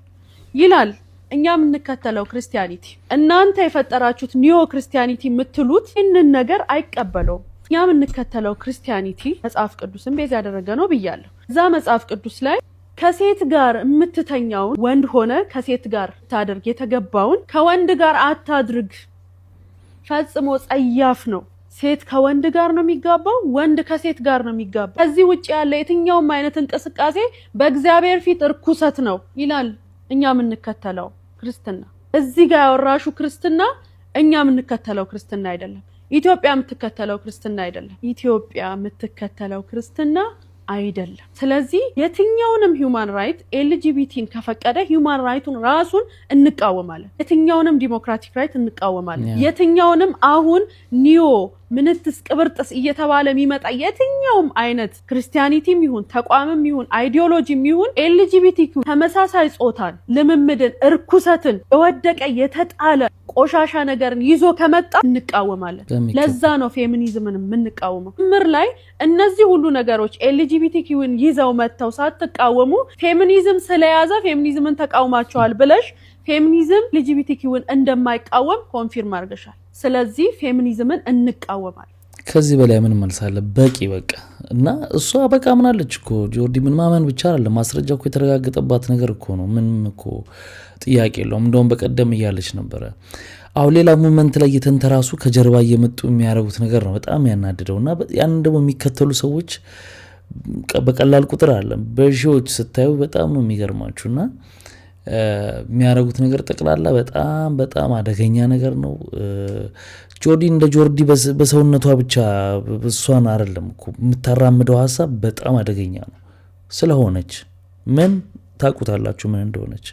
ይላል። እኛ የምንከተለው ክርስቲያኒቲ እናንተ የፈጠራችሁት ኒዮ ክርስቲያኒቲ የምትሉት ይህንን ነገር አይቀበለውም። እኛ የምንከተለው ክርስቲያኒቲ መጽሐፍ ቅዱስን ቤዝ ያደረገ ነው ብያለሁ። እዛ መጽሐፍ ቅዱስ ላይ ከሴት ጋር የምትተኛውን ወንድ ሆነ ከሴት ጋር ታደርግ የተገባውን ከወንድ ጋር አታድርግ ፈጽሞ ጸያፍ ነው። ሴት ከወንድ ጋር ነው የሚጋባው፣ ወንድ ከሴት ጋር ነው የሚጋባው። ከዚህ ውጪ ያለ የትኛውም አይነት እንቅስቃሴ በእግዚአብሔር ፊት እርኩሰት ነው ይላል እኛ የምንከተለው ክርስትና። እዚህ ጋር ያወራሹ ክርስትና እኛ የምንከተለው ክርስትና አይደለም። ኢትዮጵያ የምትከተለው ክርስትና አይደለም። ኢትዮጵያ የምትከተለው ክርስትና አይደለም። ስለዚህ የትኛውንም ሂዩማን ራይት ኤልጂቢቲን ከፈቀደ ሂዩማን ራይቱን ራሱን እንቃወማለን። የትኛውንም ዲሞክራቲክ ራይት እንቃወማለን። የትኛውንም አሁን ኒዮ ምንትስ ቅብርጥስ እየተባለ የሚመጣ የትኛውም አይነት ክርስቲያኒቲም ይሁን ተቋምም ይሁን አይዲዮሎጂም ይሁን ኤልጂቢቲኪው ተመሳሳይ ጾታን፣ ልምምድን፣ እርኩሰትን የወደቀ የተጣለ ቆሻሻ ነገርን ይዞ ከመጣ እንቃወማለን። ለዛ ነው ፌሚኒዝምን የምንቃወመው። ምር ላይ እነዚህ ሁሉ ነገሮች ኤልጂቢቲኪውን ይዘው መተው ሳትቃወሙ ፌሚኒዝም ስለያዘ ፌሚኒዝምን ተቃውማቸዋል ብለሽ ፌሚኒዝም ኤልጂቢቲኪውን እንደማይቃወም ኮንፊርም አድርገሻል። ስለዚህ ፌሚኒዝምን እንቃወማለን። ከዚህ በላይ ምን መልሳለ? በቂ በቃ። እና እሷ በቃ ምን አለች እኮ ጆርዲ፣ ምን ማመን ብቻ አይደለም ማስረጃ እኮ የተረጋገጠባት ነገር እኮ ነው። ምንም እኮ ጥያቄ የለውም። እንደውም በቀደም እያለች ነበረ። አሁን ሌላ ሞመንት ላይ የተንተራሱ ከጀርባ እየመጡ የሚያረጉት ነገር ነው በጣም ያናድደውና ያን ደግሞ የሚከተሉ ሰዎች በቀላል ቁጥር አለ በሺዎች ስታዩ በጣም ነው የሚገርማችሁና የሚያረጉት ነገር ጠቅላላ በጣም በጣም አደገኛ ነገር ነው። ጆርዲ እንደ ጆርዲ በሰውነቷ ብቻ እሷን አይደለም እኮ የምታራምደው ሀሳብ በጣም አደገኛ ነው። ስለሆነች ምን ታውቁታላችሁ ምን እንደሆነች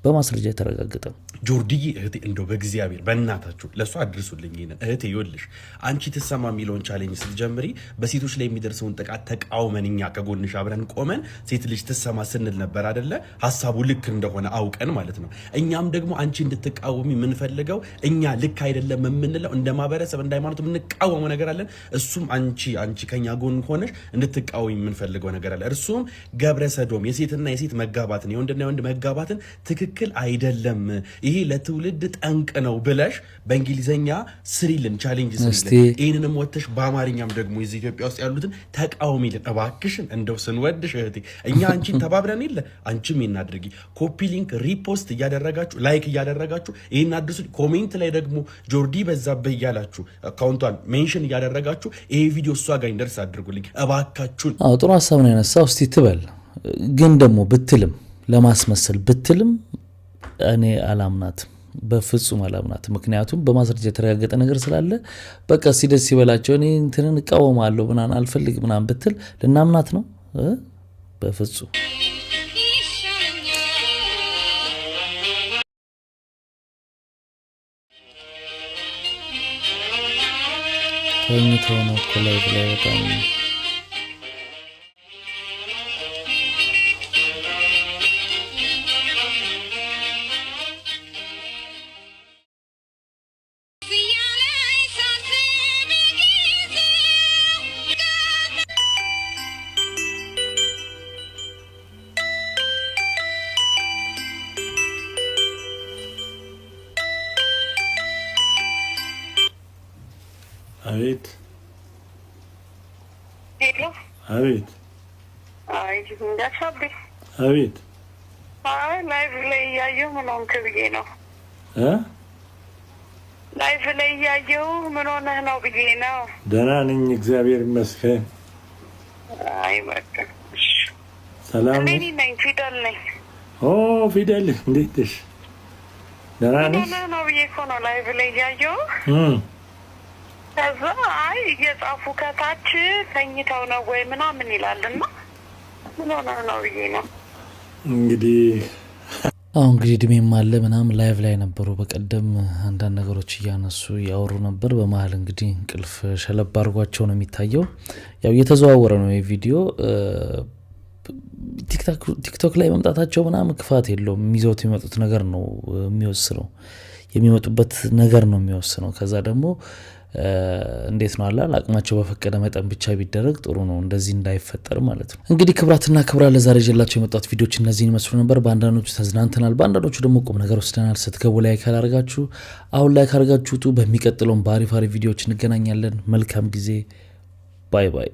በማስረጃ የተረጋገጠ ጆርዲዬ እህቴ እንደው በእግዚአብሔር በእናታችሁ ለሷ አድርሱልኝ። ይሄን እህቴ ይወልሽ አንቺ ትሰማ የሚለውን ቻሌንጅ ስትጀምሪ በሴቶች ላይ የሚደርሰውን ጥቃት ተቃውመን እኛ ከጎንሽ አብረን ቆመን ሴት ልጅ ትሰማ ስንል ነበር አይደለ? ሀሳቡ ልክ እንደሆነ አውቀን ማለት ነው። እኛም ደግሞ አንቺ እንድትቃወሚ የምንፈልገው እኛ ልክ አይደለም የምንለው እንደ ማህበረሰብ እንደ ሃይማኖት የምንቃወመው ነገር አለን። እሱም አንቺ ከኛ ጎን ሆነሽ እንድትቃወሚ የምንፈልገው ነገር አለ። እርሱም ገብረ ሰዶም የሴትና የሴት መጋባትን የወንድና የወንድ መጋባትን ትክክል አይደለም ይሄ ለትውልድ ጠንቅ ነው ብለሽ በእንግሊዘኛ ስሪልን ቻሌንጅ ስሪልን። ይህንንም ወጥተሽ በአማርኛም ደግሞ የዚህ ኢትዮጵያ ውስጥ ያሉትን ተቃውሚልን እባክሽን። እንደው ስንወድሽ እህቴ እኛ አንቺን ተባብረን የለ አንቺም ይህን አድርጊ። ኮፒ ሊንክ ሪፖስት እያደረጋችሁ ላይክ እያደረጋችሁ ይህን አድርሱ። ኮሜንት ላይ ደግሞ ጆርዲ በዛብህ እያላችሁ አካውንቷን ሜንሽን እያደረጋችሁ ይሄ ቪዲዮ እሷ ጋር እንደርስ አድርጉልኝ እባካችሁን። ጥሩ ሀሳብ ነው ያነሳው። እስቲ ትበል ግን ደግሞ ብትልም ለማስመሰል ብትልም እኔ አላምናትም፣ በፍጹም አላምናትም። ምክንያቱም በማስረጃ የተረጋገጠ ነገር ስላለ በቃ ሲደስ ይበላቸው እኔ እንትንን እቃወማለሁ ምናምን አልፈልግ ምናምን ብትል ልናምናት ነው? በፍጹም። ተኝተው ነው እኮ ላይ በጣም አቤት ሄሎ አቤት አይ እንዳሻብ አቤት አይ ላይቭ ላይ ያየው ምን ሆንክ ብዬ ነው ላይቭ ላይ ያየው ምን ሆነህ ነው ብዬ ነው። ደህና ነኝ እግዚአብሔር ይመስገን። አይ በቃ ሰላም ነኝ ፊደል ነኝ። ኦ ፊደል እንዴት ነሽ? ደህና ነሽ? ደህና ነው ብዬ እኮ ነው ላይቭ ላይ ያየው። ከዛ አይ እየጻፉ ከታች ተኝተው ነው ወይ ምናምን ይላልና ምን ሆነህ ነው ብዬ ነው እንግዲህ አሁን እንግዲህ እድሜም አለ ምናምን ላይቭ ላይ ነበሩ። በቀደም አንዳንድ ነገሮች እያነሱ ያወሩ ነበር። በመሀል እንግዲህ እንቅልፍ ሸለብ አድርጓቸው ነው የሚታየው። ያው እየተዘዋወረ ነው የቪዲዮ ቲክቶክ ላይ መምጣታቸው ምናምን ክፋት የለውም። የሚይዘውት የሚመጡት ነገር ነው የሚወስነው፣ የሚመጡበት ነገር ነው የሚወስነው። ከዛ ደግሞ እንዴት ነው አላል አቅማቸው በፈቀደ መጠን ብቻ ቢደረግ ጥሩ ነው፣ እንደዚህ እንዳይፈጠር ማለት ነው። እንግዲህ ክብራትና ክብራ ለዛሬ ይዤላችሁ የመጣሁት ቪዲዮዎች እነዚህን ይመስሉ ነበር። በአንዳንዶቹ ተዝናንተናል፣ በአንዳንዶቹ ደግሞ ቁም ነገር ወስደናል። ስትገቡ ላይክ ካላደረጋችሁ አሁን ላይክ አድርጋችሁ ውጡ። በሚቀጥለውም በአሪፍ ቪዲዮዎች እንገናኛለን። መልካም ጊዜ። ባይ ባይ።